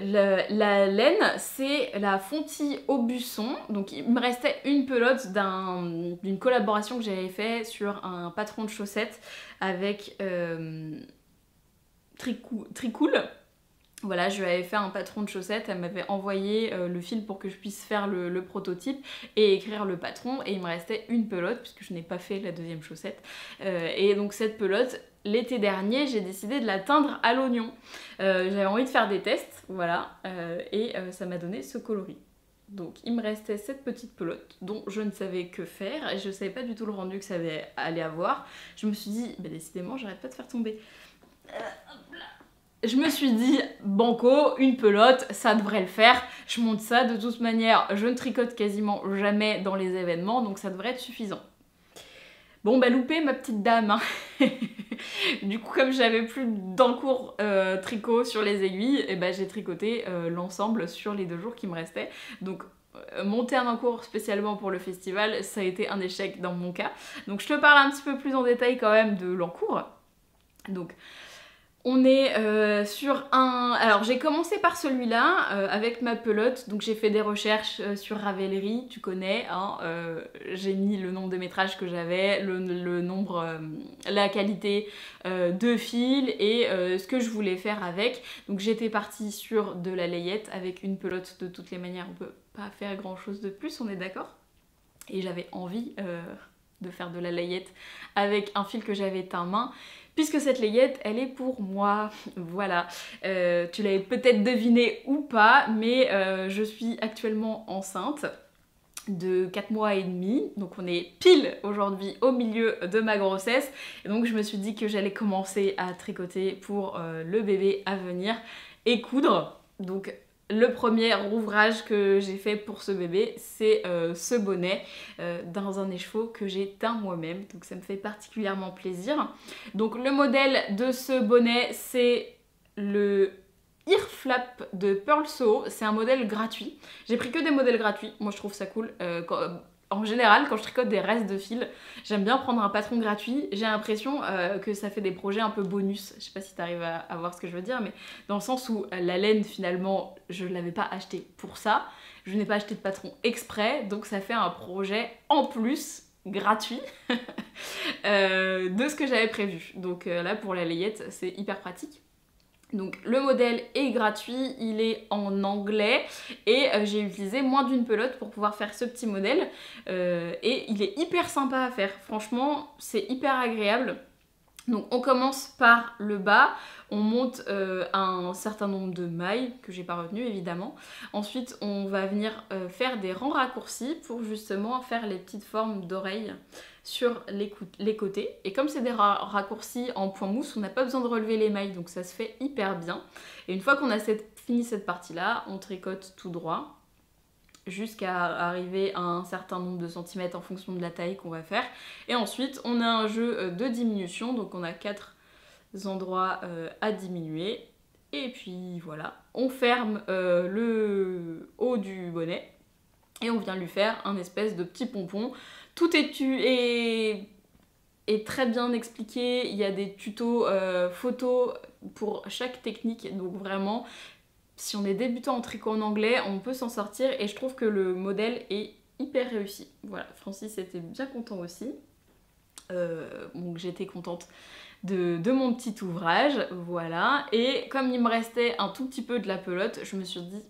La laine, c'est la Fonty Aubusson. Donc il me restait une pelote d'une collaboration que j'avais fait sur un patron de chaussettes avec Tricool. Voilà, je lui avais fait un patron de chaussettes, elle m'avait envoyé le fil pour que je puisse faire le prototype et écrire le patron, et il me restait une pelote puisque je n'ai pas fait la deuxième chaussette. Et donc cette pelote, l'été dernier, j'ai décidé de la teindre à l'oignon. J'avais envie de faire des tests, voilà, et ça m'a donné ce coloris. Donc il me restait cette petite pelote dont je ne savais que faire et je ne savais pas du tout le rendu que ça allait avoir. Je me suis dit, bah, décidément, j'arrête pas de faire tomber. Je me suis dit, banco, une pelote, ça devrait le faire. Je monte ça, de toute manière, je ne tricote quasiment jamais dans les événements, donc ça devrait être suffisant. Bon, bah loupé ma petite dame. Hein. Du coup, comme j'avais plus d'encours tricot sur les aiguilles, et bah, j'ai tricoté l'ensemble sur les 2 jours qui me restaient. Donc monter un encours spécialement pour le festival, ça a été un échec dans mon cas. Donc je te parle un petit peu plus en détail quand même de l'encours. Donc on est sur un... Alors j'ai commencé par celui-là avec ma pelote, donc j'ai fait des recherches sur Ravelry, tu connais, hein, j'ai mis le nombre de métrages que j'avais, le nombre, la qualité de fil et ce que je voulais faire avec. Donc j'étais partie sur de la layette avec une pelote, de toutes les manières on peut pas faire grand chose de plus, on est d'accord? Et j'avais envie de faire de la layette avec un fil que j'avais teint main, puisque cette layette, elle est pour moi, voilà. Tu l'avais peut-être deviné ou pas, mais je suis actuellement enceinte de 4 mois et demi, donc on est pile aujourd'hui au milieu de ma grossesse, et donc je me suis dit que j'allais commencer à tricoter pour le bébé à venir et coudre. Donc le premier ouvrage que j'ai fait pour ce bébé, c'est ce bonnet dans un écheveau que j'ai teint moi-même, donc ça me fait particulièrement plaisir. Donc le modèle de ce bonnet, c'est le Earflap de Pearl Sew, c'est un modèle gratuit. J'ai pris que des modèles gratuits, moi je trouve ça cool. En général, quand je tricote des restes de fil, j'aime bien prendre un patron gratuit. J'ai l'impression que ça fait des projets un peu bonus. Je sais pas si tu arrives à voir ce que je veux dire, mais dans le sens où la laine, finalement, je ne l'avais pas acheté pour ça. Je n'ai pas acheté de patron exprès, donc ça fait un projet en plus gratuit de ce que j'avais prévu. Donc là, pour la layette, c'est hyper pratique. Donc le modèle est gratuit, il est en anglais et j'ai utilisé moins d'une pelote pour pouvoir faire ce petit modèle et il est hyper sympa à faire, franchement c'est hyper agréable. Donc on commence par le bas, on monte un certain nombre de mailles que j'ai pas retenu évidemment. Ensuite on va venir faire des rangs raccourcis pour justement faire les petites formes d'oreilles sur les côtés. Et comme c'est des raccourcis en point mousse, on n'a pas besoin de relever les mailles, donc ça se fait hyper bien. Et une fois qu'on a fini cette partie-là, on tricote tout droit jusqu'à arriver à un certain nombre de centimètres en fonction de la taille qu'on va faire. Et ensuite, on a un jeu de diminution, donc on a 4 endroits à diminuer. Et puis voilà, on ferme le haut du bonnet et on vient lui faire un espèce de petit pompon. Tout est très bien expliqué, il y a des tutos photos pour chaque technique, donc vraiment, si on est débutant en tricot en anglais, on peut s'en sortir et je trouve que le modèle est hyper réussi. Voilà, Francis était bien content aussi, donc j'étais contente de mon petit ouvrage, voilà. Et comme il me restait un tout petit peu de la pelote, je me suis dit,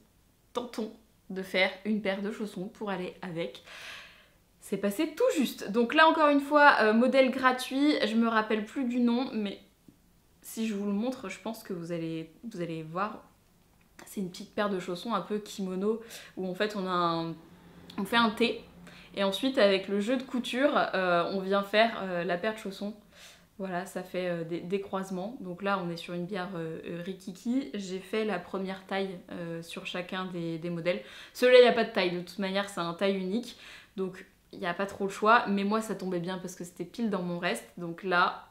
tentons de faire une paire de chaussons pour aller avec. C'est passé tout juste. Donc là encore une fois, modèle gratuit, je me rappelle plus du nom, mais si je vous le montre, je pense que vous allez voir. C'est une petite paire de chaussons un peu kimono, où en fait on fait un T, et ensuite avec le jeu de couture, on vient faire la paire de chaussons. Voilà, ça fait des croisements. Donc là, on est sur une bière Rikiki. J'ai fait la première taille sur chacun des modèles. Celui-là, il n'y a pas de taille. De toute manière, c'est un taille unique. Donc, il n'y a pas trop le choix. Mais moi, ça tombait bien parce que c'était pile dans mon reste. Donc là,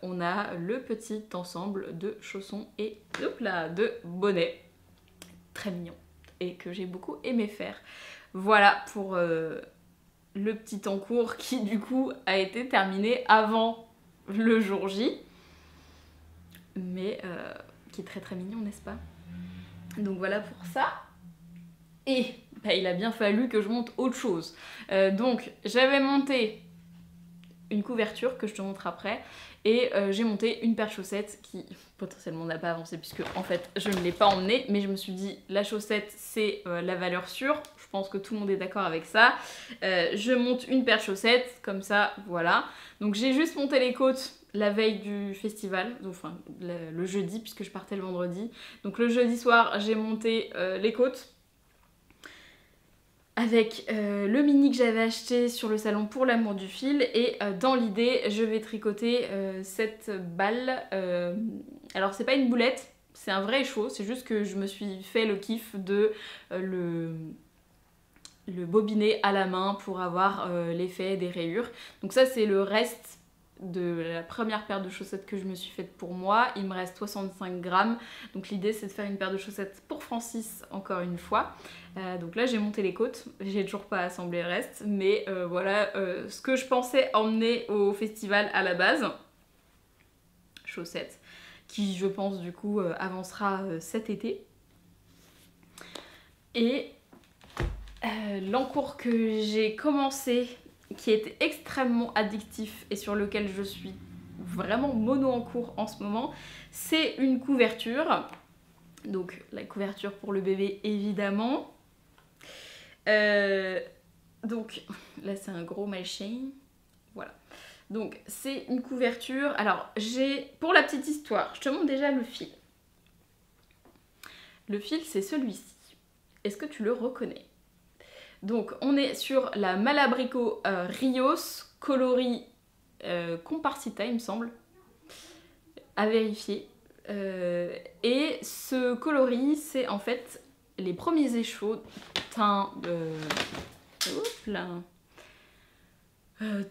on a le petit ensemble de chaussons et hop là, de bonnets. Très mignon. Et que j'ai beaucoup aimé faire. Voilà pour le petit encours qui, du coup, a été terminé avant le jour J, mais qui est très très mignon, n'est-ce pas? Donc voilà pour ça. Et bah, il a bien fallu que je monte autre chose. Donc j'avais monté une couverture que je te montre après, et j'ai monté une paire de chaussettes qui potentiellement n'a pas avancé puisque en fait je ne l'ai pas emmenée, mais je me suis dit la chaussette c'est la valeur sûre, je pense que tout le monde est d'accord avec ça. Je monte une paire de chaussettes comme ça, voilà. Donc j'ai juste monté les côtes la veille du festival, enfin le jeudi puisque je partais le vendredi. Donc le jeudi soir j'ai monté les côtes avec le mini que j'avais acheté sur le salon pour l'amour du fil, et dans l'idée je vais tricoter cette balle. Alors c'est pas une boulette, c'est un vrai écheveau, c'est juste que je me suis fait le kiff de le bobiner à la main pour avoir l'effet des rayures. Donc ça c'est le reste de la première paire de chaussettes que je me suis faite pour moi. Il me reste 65 grammes, donc l'idée c'est de faire une paire de chaussettes pour Francis encore une fois. Donc là j'ai monté les côtes, j'ai toujours pas assemblé le reste, mais voilà ce que je pensais emmener au festival à la base. Chaussettes qui je pense du coup avancera cet été. Et l'encours que j'ai commencé, qui était extrêmement addictif et sur lequel je suis vraiment mono en cours en ce moment, c'est une couverture. Donc la couverture pour le bébé évidemment. Donc là c'est un gros machin. Voilà. Donc c'est une couverture. Alors j'ai, pour la petite histoire, je te montre déjà le fil. Le fil c'est celui-ci. Est-ce que tu le reconnais? Donc on est sur la Malabrigo Rios coloris Comparcita il me semble, à vérifier. Et ce coloris c'est en fait les premiers écheveaux teints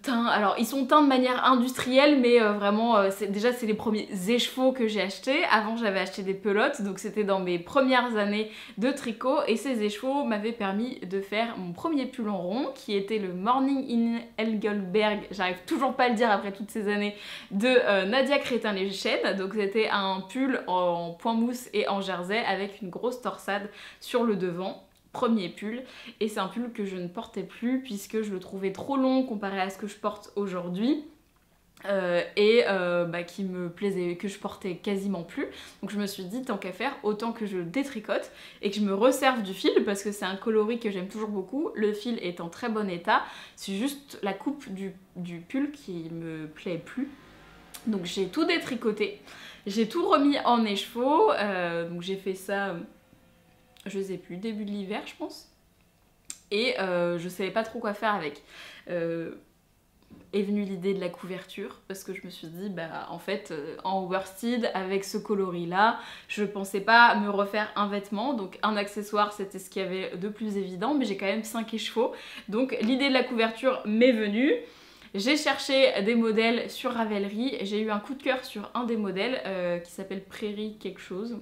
alors ils sont teints de manière industrielle, mais vraiment déjà c'est les premiers écheveaux que j'ai achetés. Avant j'avais acheté des pelotes, donc c'était dans mes premières années de tricot, et ces écheveaux m'avaient permis de faire mon premier pull en rond qui était le Morning in Engelberg, j'arrive toujours pas à le dire après toutes ces années, de Nadia Crétin-Leschène. Donc c'était un pull en point mousse et en jersey avec une grosse torsade sur le devant. Premier pull, et c'est un pull que je ne portais plus puisque je le trouvais trop long comparé à ce que je porte aujourd'hui, qui me plaisait, que je portais quasiment plus. Donc je me suis dit tant qu'à faire, autant que je le détricote et que je me resserve du fil parce que c'est un coloris que j'aime toujours beaucoup. Le fil est en très bon état, c'est juste la coupe du pull qui me plaît plus. Donc j'ai tout détricoté, j'ai tout remis en écheveau, donc j'ai fait ça... je sais plus, début de l'hiver je pense, et je savais pas trop quoi faire avec. Est venue l'idée de la couverture parce que je me suis dit bah en fait en worsted avec ce coloris là je pensais pas me refaire un vêtement, donc un accessoire c'était ce qu'il y avait de plus évident, mais j'ai quand même 5 écheveaux, donc l'idée de la couverture m'est venue. J'ai cherché des modèles sur Ravelry, j'ai eu un coup de cœur sur un des modèles qui s'appelle Prairie quelque chose.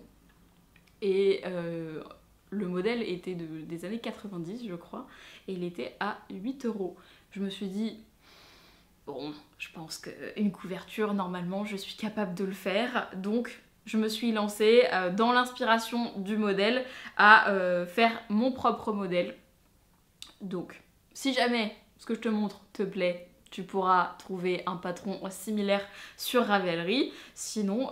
Et le modèle était des années 90 je crois, et il était à 8 €. Je me suis dit, bon, je pense qu'une couverture, normalement, je suis capable de le faire. Donc, je me suis lancée dans l'inspiration du modèle à faire mon propre modèle. Donc, si jamais ce que je te montre te plaît, tu pourras trouver un patron similaire sur Ravelry. Sinon,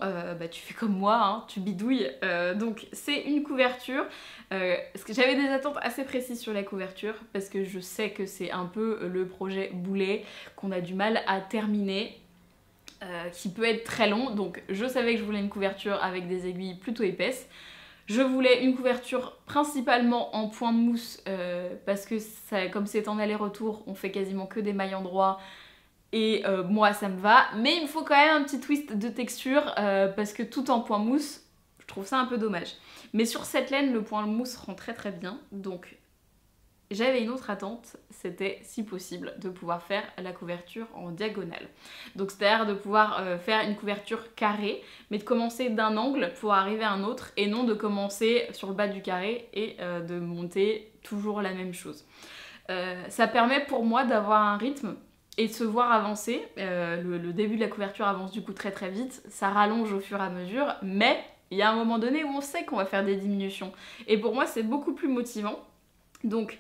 tu fais comme moi, hein, tu bidouilles. Donc c'est une couverture. Parce que j'avais des attentes assez précises sur la couverture, parce que je sais que c'est un peu le projet boulet qu'on a du mal à terminer. Qui peut être très long. Donc je savais que je voulais une couverture avec des aiguilles plutôt épaisses. Je voulais une couverture principalement en point mousse parce que comme c'est en aller-retour, on fait quasiment que des mailles endroits et moi ça me va. Mais il me faut quand même un petit twist de texture parce que tout en point mousse, je trouve ça un peu dommage. Mais sur cette laine, le point mousse rend très très bien. Donc j'avais une autre attente, c'était si possible de pouvoir faire la couverture en diagonale. Donc c'est-à-dire de pouvoir faire une couverture carrée, mais de commencer d'un angle pour arriver à un autre, et non de commencer sur le bas du carré et de monter toujours la même chose. Ça permet pour moi d'avoir un rythme et de se voir avancer. Le début de la couverture avance du coup très très vite, ça rallonge au fur et à mesure, mais il y a un moment donné où on sait qu'on va faire des diminutions. Et pour moi c'est beaucoup plus motivant. Donc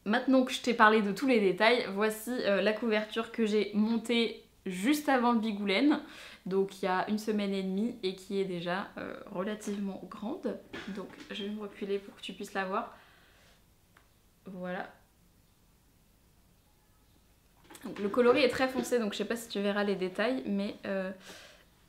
maintenant que je t'ai parlé de tous les détails, voici la couverture que j'ai montée juste avant le Bigoulaine, donc il y a 1 semaine et demie, et qui est déjà relativement grande. Donc je vais me reculer pour que tu puisses la voir. Voilà. Donc, le coloris est très foncé, donc je sais pas si tu verras les détails, mais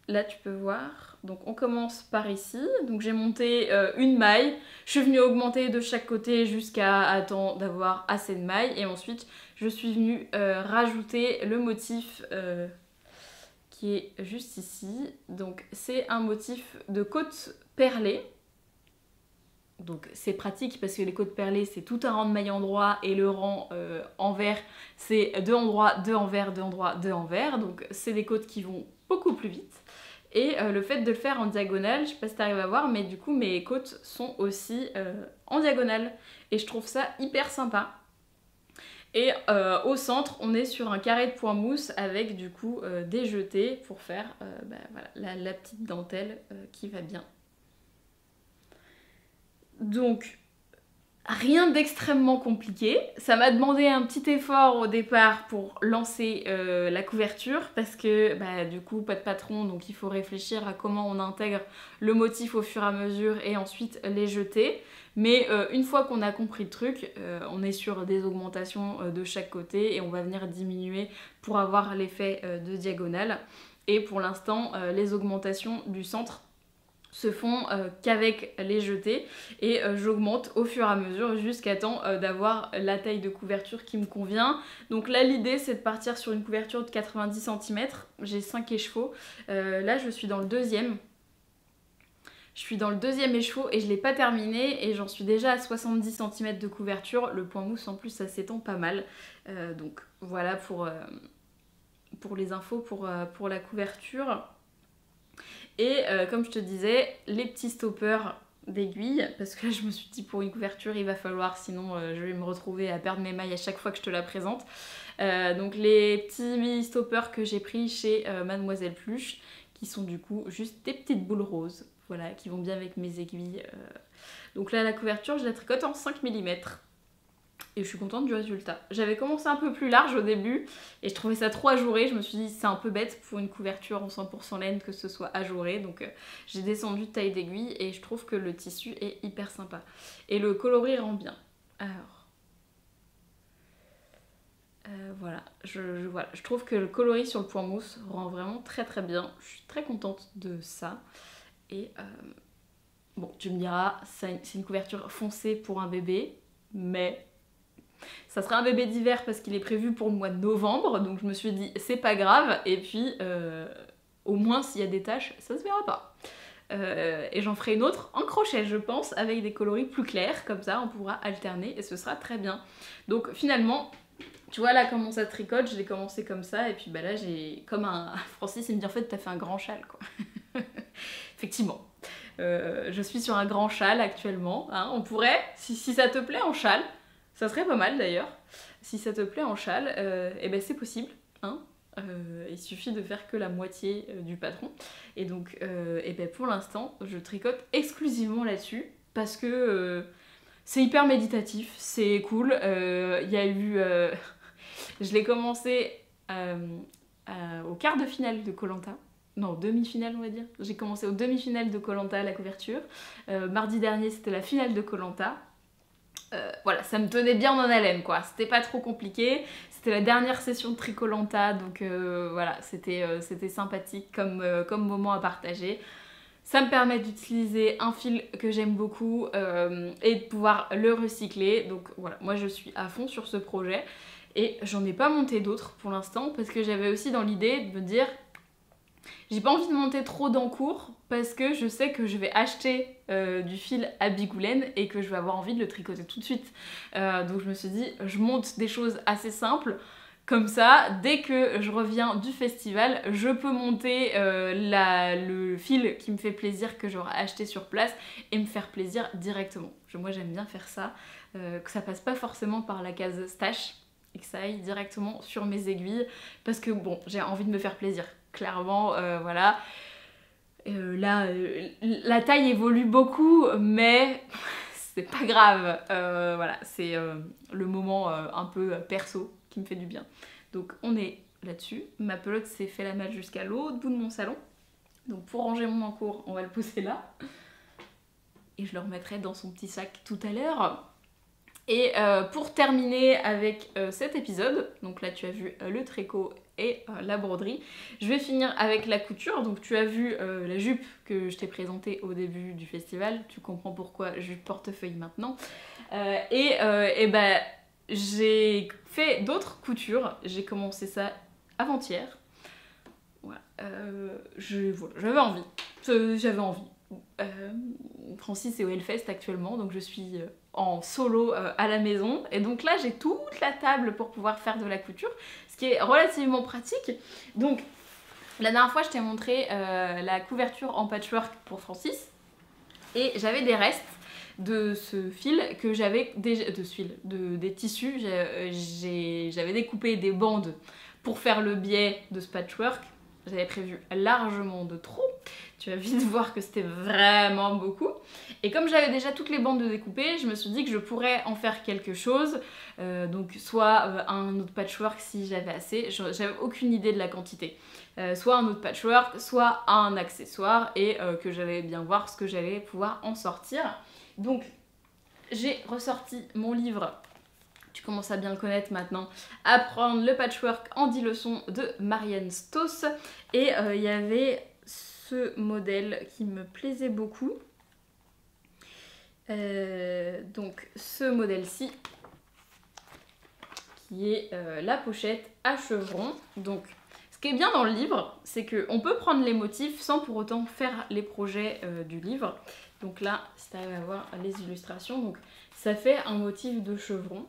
là tu peux voir. Donc on commence par ici, donc j'ai monté une maille, je suis venue augmenter de chaque côté jusqu'à attendre d'avoir assez de mailles, et ensuite je suis venue rajouter le motif qui est juste ici. Donc c'est un motif de côte perlée. Donc c'est pratique parce que les côtes perlées c'est tout un rang de mailles endroit, et le rang envers c'est 2 endroits, 2 envers, 2 endroits, 2 envers. Donc c'est des côtes qui vont beaucoup plus vite. Et le fait de le faire en diagonale, je sais pas si tu arrives à voir, mais du coup mes côtes sont aussi en diagonale. Et je trouve ça hyper sympa. Et au centre, on est sur un carré de point mousse avec du coup des jetés pour faire voilà, la petite dentelle qui va bien. Donc rien d'extrêmement compliqué. Ça m'a demandé un petit effort au départ pour lancer la couverture, parce que du coup pas de patron, donc il faut réfléchir à comment on intègre le motif au fur et à mesure et ensuite les jeter. Mais une fois qu'on a compris le truc, on est sur des augmentations de chaque côté et on va venir diminuer pour avoir l'effet de diagonale. Et pour l'instant, les augmentations du centre se font qu'avec les jetés, et j'augmente au fur et à mesure jusqu'à temps d'avoir la taille de couverture qui me convient. Donc là l'idée c'est de partir sur une couverture de 90 cm, j'ai 5 écheveaux, là je suis dans le deuxième. Je suis dans le deuxième écheveau et je l'ai pas terminé, et j'en suis déjà à 70 cm de couverture. Le point mousse en plus ça s'étend pas mal, donc voilà pour les infos pour la couverture. Et comme je te disais, les petits stoppers d'aiguilles, parce que là je me suis dit pour une couverture il va falloir, sinon je vais me retrouver à perdre mes mailles à chaque fois que je te la présente. Donc les petits stoppers que j'ai pris chez Mademoiselle Pluche, qui sont du coup juste des petites boules roses, voilà, qui vont bien avec mes aiguilles. Donc là la couverture je la tricote en 5 mm. Et je suis contente du résultat. J'avais commencé un peu plus large au début et je trouvais ça trop ajouré. Je me suis dit c'est un peu bête pour une couverture en 100% laine que ce soit ajouré. Donc j'ai descendu de taille d'aiguille et je trouve que le tissu est hyper sympa. Et le coloris rend bien. Alors voilà, je trouve que le coloris sur le point mousse rend vraiment très très bien. Je suis très contente de ça. Et bon, tu me diras, c'est une couverture foncée pour un bébé, mais ça sera un bébé d'hiver parce qu'il est prévu pour le mois de novembre, donc je me suis dit c'est pas grave, et puis au moins s'il y a des taches, ça se verra pas. Et j'en ferai une autre en crochet je pense, avec des coloris plus clairs, comme ça on pourra alterner et ce sera très bien. Donc finalement, Tu vois là comment ça tricote, je l'ai commencé comme ça et puis bah là j'ai comme un... Francis il me dit en fait t'as fait un grand châle quoi. Effectivement. Je suis sur un grand châle actuellement, hein. On pourrait, si ça te plaît en châle, ça serait pas mal d'ailleurs, si ça te plaît en châle, et ben c'est possible, hein. Il suffit de faire que la moitié du patron. Et donc et ben pour l'instant je tricote exclusivement là-dessus parce que c'est hyper méditatif, c'est cool. Il y a eu... je l'ai commencé au quart de finale de koh Lanta. Non, demi-finale on va dire. J'ai commencé aux demi-finales de koh Lanta, la couverture. Mardi dernier c'était la finale de koh Lanta. Voilà, ça me tenait bien en haleine quoi. C'était pas trop compliqué. C'était la dernière session de tri koh Lanta, donc voilà, c'était sympathique comme moment à partager. Ça me permet d'utiliser un fil que j'aime beaucoup et de pouvoir le recycler. Donc voilà, moi je suis à fond sur ce projet et j'en ai pas monté d'autres pour l'instant parce que j'avais aussi dans l'idée de me dire j'ai pas envie de monter trop d'encours parce que je sais que je vais acheter du fil à Bigoulène et que je vais avoir envie de le tricoter tout de suite. Donc je me suis dit je monte des choses assez simples. Comme ça, dès que je reviens du festival, je peux monter le fil qui me fait plaisir que j'aurai acheté sur place et me faire plaisir directement. Moi j'aime bien faire ça, que ça passe pas forcément par la case stash et que ça aille directement sur mes aiguilles parce que bon, j'ai envie de me faire plaisir. Clairement, voilà. Là, la taille évolue beaucoup, mais c'est pas grave. Voilà, c'est le moment un peu perso qui me fait du bien. Donc on est là-dessus. Ma pelote s'est fait la malle jusqu'à l'autre bout de mon salon. Donc pour ranger mon encours, on va le poser là. Et je le remettrai dans son petit sac tout à l'heure. Et pour terminer avec cet épisode, donc là tu as vu le tricot et la broderie, je vais finir avec la couture. Donc tu as vu la jupe que je t'ai présentée au début du festival, tu comprends pourquoi jupe portefeuille maintenant. Et ben j'ai fait d'autres coutures, j'ai commencé ça avant-hier. Voilà, j'avais envie. Francis est au Hellfest actuellement, donc je suis en solo à la maison. Et donc là, j'ai toute la table pour pouvoir faire de la couture, ce qui est relativement pratique. Donc, la dernière fois, je t'ai montré la couverture en patchwork pour Francis. Et j'avais des restes de ce fil que j'avais déjà... des tissus. J'avais découpé des bandes pour faire le biais de ce patchwork. J'avais prévu largement de trop. Tu vas vite voir que c'était vraiment beaucoup. Et comme j'avais déjà toutes les bandes de découper, je me suis dit que je pourrais en faire quelque chose. Donc soit un autre patchwork si j'avais assez. J'avais aucune idée de la quantité. Soit un autre patchwork, soit un accessoire. Et que j'allais bien voir ce que j'allais pouvoir en sortir. Donc j'ai ressorti mon livre. Tu commences à bien le connaître maintenant, Apprendre le patchwork en 10 leçons de Marianne Stoss. Et il y avait ce modèle qui me plaisait beaucoup. Donc ce modèle-ci, qui est la pochette à chevrons. Donc ce qui est bien dans le livre, c'est qu'on peut prendre les motifs sans pour autant faire les projets du livre. Donc là, si tu arrives à voir les illustrations, donc ça fait un motif de chevron.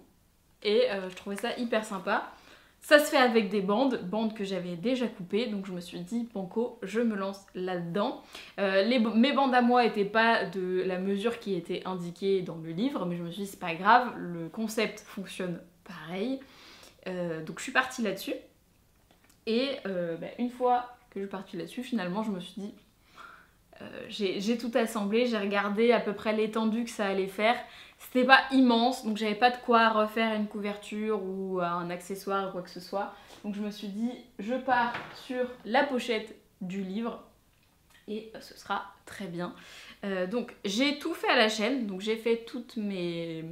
Et je trouvais ça hyper sympa. Ça se fait avec des bandes que j'avais déjà coupées, donc je me suis dit, banco, je me lance là-dedans. Mes bandes à moi n'étaient pas de la mesure qui était indiquée dans le livre, mais je me suis dit, c'est pas grave, le concept fonctionne pareil. Donc je suis partie là-dessus. Et une fois que je suis partie là-dessus, finalement, je me suis dit, j'ai tout assemblé, j'ai regardé à peu près l'étendue que ça allait faire. C'était pas immense, donc j'avais pas de quoi refaire une couverture ou un accessoire ou quoi que ce soit. Donc je me suis dit, je pars sur la pochette du livre et ce sera très bien. Donc j'ai tout fait à la chaîne, donc j'ai fait toutes mes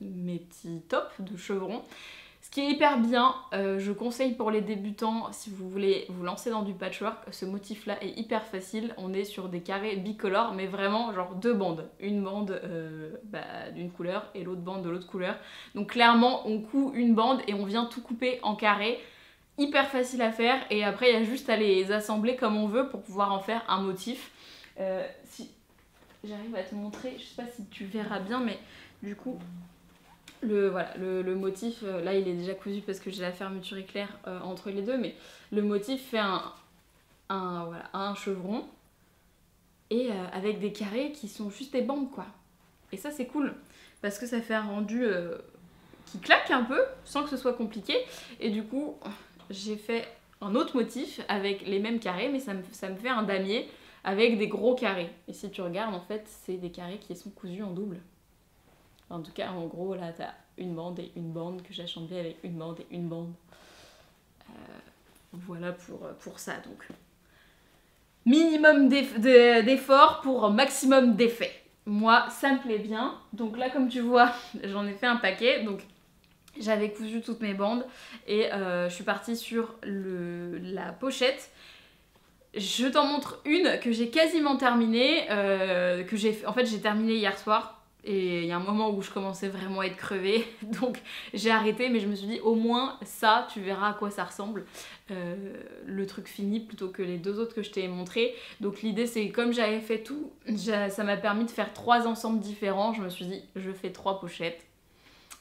petits tops de chevrons. Ce qui est hyper bien, je conseille pour les débutants, si vous voulez vous lancer dans du patchwork, ce motif là est hyper facile. On est sur des carrés bicolores, mais vraiment genre deux bandes. Une bande d'une couleur et l'autre bande de l'autre couleur. Donc clairement on coud une bande et on vient tout couper en carré. Hyper facile à faire et après il y a juste à les assembler comme on veut pour pouvoir en faire un motif. Si j'arrive à te montrer, je sais pas si tu verras bien, mais du coup Voilà, le motif, là il est déjà cousu parce que j'ai la fermeture éclair entre les deux, mais le motif fait voilà, un chevron et avec des carrés qui sont juste des bandes quoi. Et ça c'est cool parce que ça fait un rendu qui claque un peu sans que ce soit compliqué. Et du coup j'ai fait un autre motif avec les mêmes carrés, mais ça me fait un damier avec des gros carrés. Et si tu regardes en fait c'est des carrés qui sont cousus en double. En tout cas, en gros, là, t'as une bande et une bande que j'ai assemblée avec une bande et une bande. Voilà pour ça, donc. Minimum d'effort pour maximum d'effet. Moi, ça me plaît bien. Donc là, comme tu vois, j'en ai fait un paquet. Donc, j'avais cousu toutes mes bandes et je suis partie sur la pochette. Je t'en montre une que j'ai quasiment terminée. En fait, j'ai terminé hier soir. Et il y a un moment où je commençais vraiment à être crevée, donc j'ai arrêté, mais je me suis dit au moins ça, tu verras à quoi ça ressemble, le truc fini plutôt que les deux autres que je t'ai montré. Donc l'idée c'est comme j'avais fait tout, ça m'a permis de faire 3 ensembles différents. Je me suis dit je fais 3 pochettes.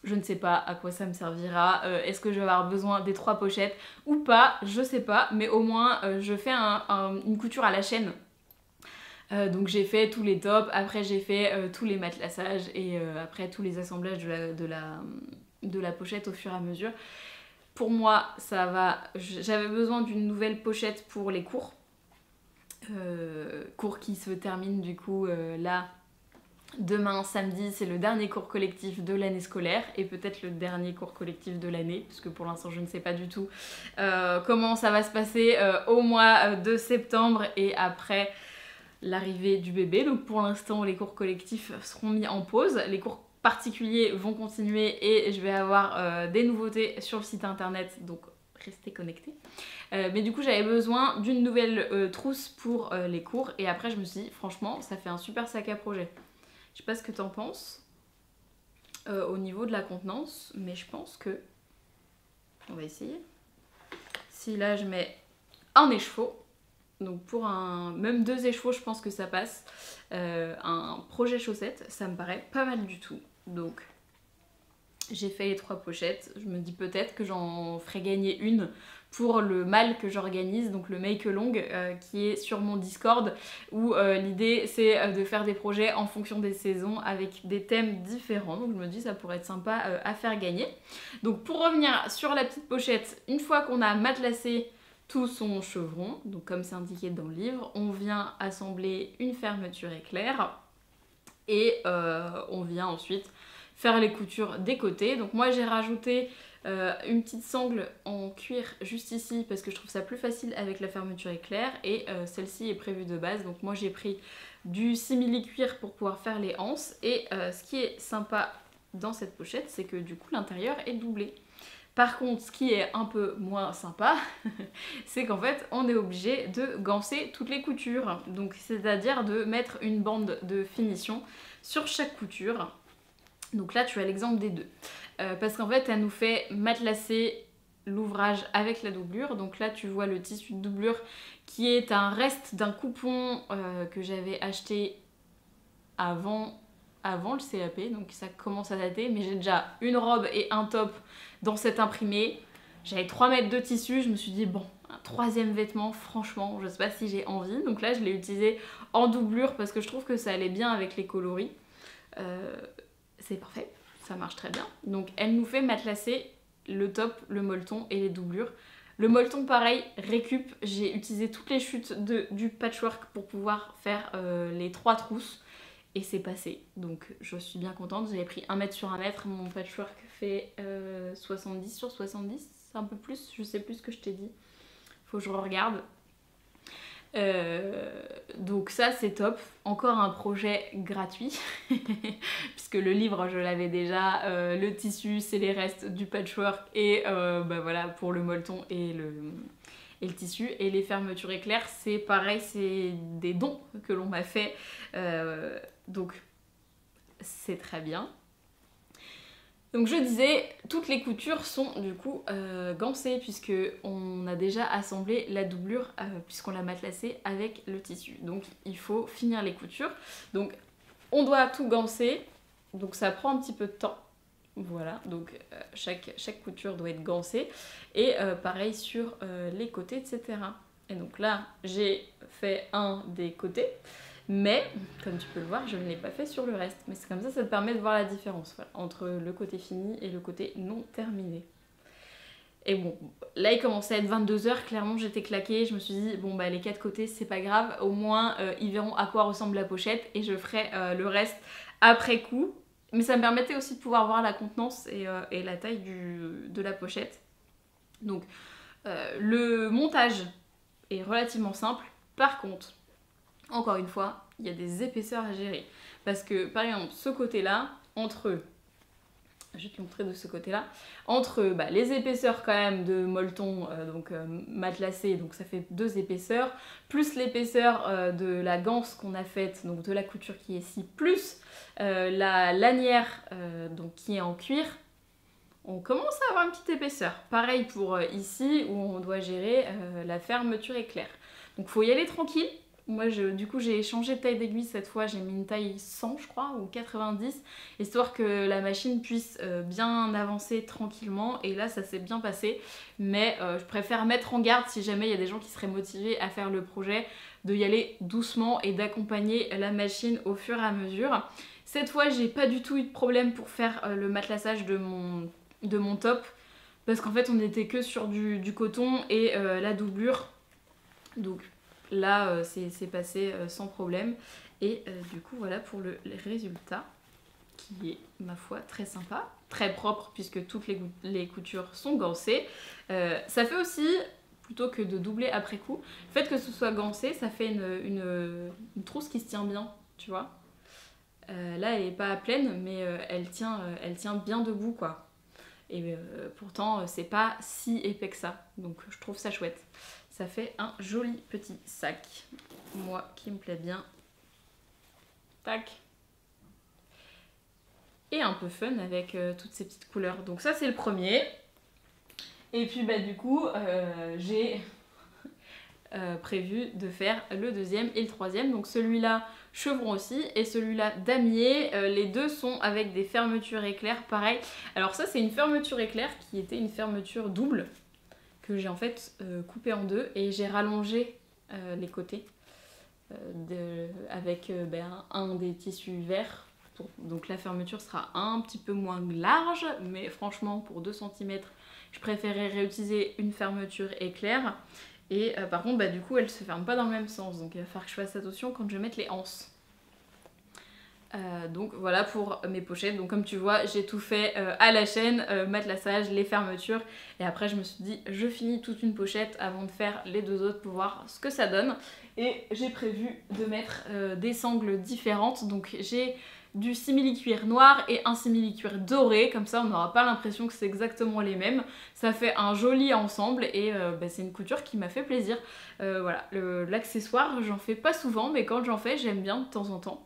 Je ne sais pas à quoi ça me servira, est-ce que je vais avoir besoin des 3 pochettes ou pas, je sais pas, mais au moins je fais une couture à la chaîne. Donc j'ai fait tous les tops, après j'ai fait tous les matelassages et après tous les assemblages de la pochette au fur et à mesure. Pour moi ça va, j'avais besoin d'une nouvelle pochette pour les cours. Cours qui se terminent du coup là. Demain, samedi, c'est le dernier cours collectif de l'année scolaire et peut-être le dernier cours collectif de l'année, parce que pour l'instant je ne sais pas du tout comment ça va se passer au mois de septembre et après l'arrivée du bébé. Donc pour l'instant les cours collectifs seront mis en pause, les cours particuliers vont continuer et je vais avoir des nouveautés sur le site internet, donc restez connectés. Mais du coup j'avais besoin d'une nouvelle trousse pour les cours et après je me suis dit franchement ça fait un super sac à projet. Je sais pas ce que t'en penses au niveau de la contenance, mais je pense que on va essayer. Si là je mets un écheveau, donc pour même 2 écheveaux je pense que ça passe. Un projet chaussette, ça me paraît pas mal du tout. Donc j'ai fait les 3 pochettes. Je me dis peut-être que j'en ferai gagner une pour le mal que j'organise, donc le make along qui est sur mon Discord, où l'idée c'est de faire des projets en fonction des saisons avec des thèmes différents. Donc je me dis ça pourrait être sympa à faire gagner. Donc pour revenir sur la petite pochette, une fois qu'on a matelassé tout son chevron, donc comme c'est indiqué dans le livre, on vient assembler une fermeture éclair et on vient ensuite faire les coutures des côtés. Donc moi j'ai rajouté une petite sangle en cuir juste ici parce que je trouve ça plus facile avec la fermeture éclair et celle-ci est prévue de base. Donc moi j'ai pris du simili cuir pour pouvoir faire les anses et ce qui est sympa dans cette pochette c'est que du coup l'intérieur est doublé. Par contre, ce qui est un peu moins sympa, c'est qu'en fait, on est obligé de ganser toutes les coutures. Donc, c'est-à-dire de mettre une bande de finition sur chaque couture. Donc là, tu as l'exemple des deux. Parce qu'en fait, elle nous fait matelasser l'ouvrage avec la doublure. Donc là, tu vois le tissu de doublure qui est un reste d'un coupon que j'avais acheté avant le CAP, donc ça commence à dater, mais j'ai déjà une robe et un top dans cet imprimé. J'avais 3 mètres de tissu, je me suis dit bon, un 3e vêtement, franchement, je sais pas si j'ai envie. Donc là, je l'ai utilisé en doublure parce que je trouve que ça allait bien avec les coloris. C'est parfait, ça marche très bien. Donc elle nous fait matelasser le top, le molleton et les doublures. Le molleton pareil, récup, j'ai utilisé toutes les chutes du patchwork pour pouvoir faire les 3 trousses. Et c'est passé, donc je suis bien contente. J'avais pris 1 mètre sur 1 mètre, mon patchwork fait 70 sur 70, c'est un peu plus, je sais plus ce que je t'ai dit. Faut que je regarde. Donc ça c'est top, encore un projet gratuit puisque le livre je l'avais déjà, le tissu c'est les restes du patchwork et bah voilà pour le molleton et le tissu, et les fermetures éclairs c'est pareil, c'est des dons que l'on m'a fait, donc c'est très bien. Donc je disais, toutes les coutures sont du coup gancées puisque on a déjà assemblé la doublure puisqu'on l'a matelassée avec le tissu. Donc il faut finir les coutures. Donc on doit tout gancer, donc ça prend un petit peu de temps. Voilà, donc chaque couture doit être gancée. Et pareil sur les côtés, etc. Et donc là, j'ai fait un des côtés. Mais, comme tu peux le voir, je ne l'ai pas fait sur le reste. Mais c'est comme ça te permet de voir la différence voilà, entre le côté fini et le côté non terminé. Et bon, là il commençait à être 22h, clairement j'étais claquée, je me suis dit bon bah les 4 côtés c'est pas grave, au moins ils verront à quoi ressemble la pochette et je ferai le reste après coup. Mais ça me permettait aussi de pouvoir voir la contenance et la taille de la pochette. Donc le montage est relativement simple, par contre, encore une fois, il y a des épaisseurs à gérer. Parce que par exemple ce côté là, entre... Je vais te montrer de ce côté-là. Entre les épaisseurs quand même de molleton, matelassé, donc ça fait 2 épaisseurs, plus l'épaisseur de la ganse qu'on a faite, donc de la couture qui est ici, plus la lanière donc qui est en cuir, on commence à avoir une petite épaisseur. Pareil pour ici où on doit gérer la fermeture éclair. Donc faut y aller tranquille. Moi, du coup, j'ai changé de taille d'aiguille cette fois, j'ai mis une taille 100, je crois, ou 90, histoire que la machine puisse bien avancer tranquillement. Et là, ça s'est bien passé, mais je préfère mettre en garde si jamais il y a des gens qui seraient motivés à faire le projet, de y aller doucement et d'accompagner la machine au fur et à mesure. Cette fois, j'ai pas du tout eu de problème pour faire le matelassage de mon top, parce qu'en fait, on n'était que sur du coton et la doublure, donc... Là, c'est passé sans problème. Et du coup, voilà pour le résultat, qui est, ma foi, très sympa. Très propre, puisque toutes les coutures sont gancées. Ça fait aussi, plutôt que de doubler après coup, le fait que ce soit gancé, ça fait une trousse qui se tient bien, tu vois. Là, elle n'est pas pleine, mais elle tient bien debout, quoi. Et pourtant, c'est pas si épais que ça. Donc, je trouve ça chouette. Ça fait un joli petit sac, moi qui me plaît bien. Tac. Et un peu fun avec toutes ces petites couleurs. Donc ça c'est le premier. Et puis du coup j'ai prévu de faire le deuxième et le troisième. Donc celui-là chevron aussi et celui-là damier. Les deux sont avec des fermetures éclair pareil. Alors ça c'est une fermeture éclair qui était une fermeture double, que j'ai en fait coupé en deux et j'ai rallongé les côtés avec un des tissus verts. Donc la fermeture sera un petit peu moins large, mais franchement pour 2 cm, je préférais réutiliser une fermeture éclair. Et par contre, du coup, elle se ferme pas dans le même sens, donc il va falloir que je fasse attention quand je vais mettre les anses. Donc voilà pour mes pochettes. Donc comme tu vois, j'ai tout fait à la chaîne, matelassage, les fermetures. Et après je me suis dit, je finis toute une pochette avant de faire les 2 autres pour voir ce que ça donne. Et j'ai prévu de mettre des sangles différentes. Donc j'ai du simili-cuir noir et un simili-cuir doré. Comme ça on n'aura pas l'impression que c'est exactement les mêmes. Ça fait un joli ensemble et c'est une couture qui m'a fait plaisir. Voilà, l'accessoire j'en fais pas souvent, mais quand j'en fais j'aime bien de temps en temps.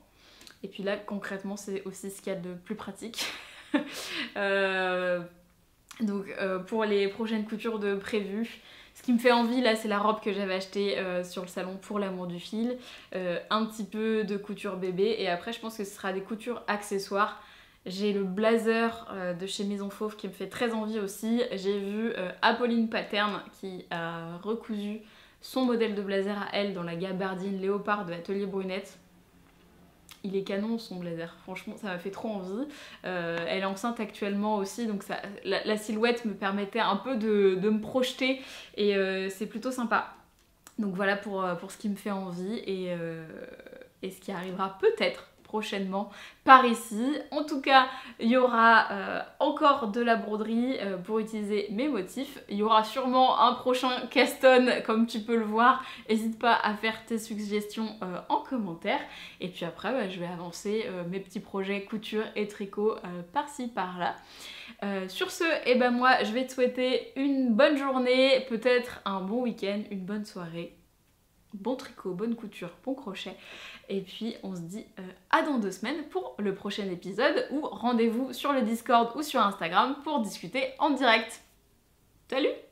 Et puis là, concrètement, c'est aussi ce qu'il y a de plus pratique. Pour les prochaines coutures de prévues, ce qui me fait envie, là, c'est la robe que j'avais achetée sur le salon pour l'amour du fil. Un petit peu de couture bébé. Et après, je pense que ce sera des coutures accessoires. J'ai le blazer de chez Maison Fauve qui me fait très envie aussi. J'ai vu Apolline Pattern qui a recousu son modèle de blazer à elle dans la gabardine léopard de Atelier Brunette. Il est canon son blazer, franchement ça m'a fait trop envie. Elle est enceinte actuellement aussi, donc la silhouette me permettait un peu de me projeter et c'est plutôt sympa. Donc voilà pour ce qui me fait envie et ce qui arrivera peut-être prochainement par ici. En tout cas, il y aura encore de la broderie pour utiliser mes motifs. Il y aura sûrement un prochain cast-on comme tu peux le voir. N'hésite pas à faire tes suggestions en commentaire. Et puis après, je vais avancer mes petits projets couture et tricot par-ci par-là. Sur ce, moi je vais te souhaiter une bonne journée, peut-être un bon week-end, une bonne soirée. Bon tricot, bonne couture, bon crochet. Et puis on se dit à dans 2 semaines pour le prochain épisode ou rendez-vous sur le Discord ou sur Instagram pour discuter en direct. Salut!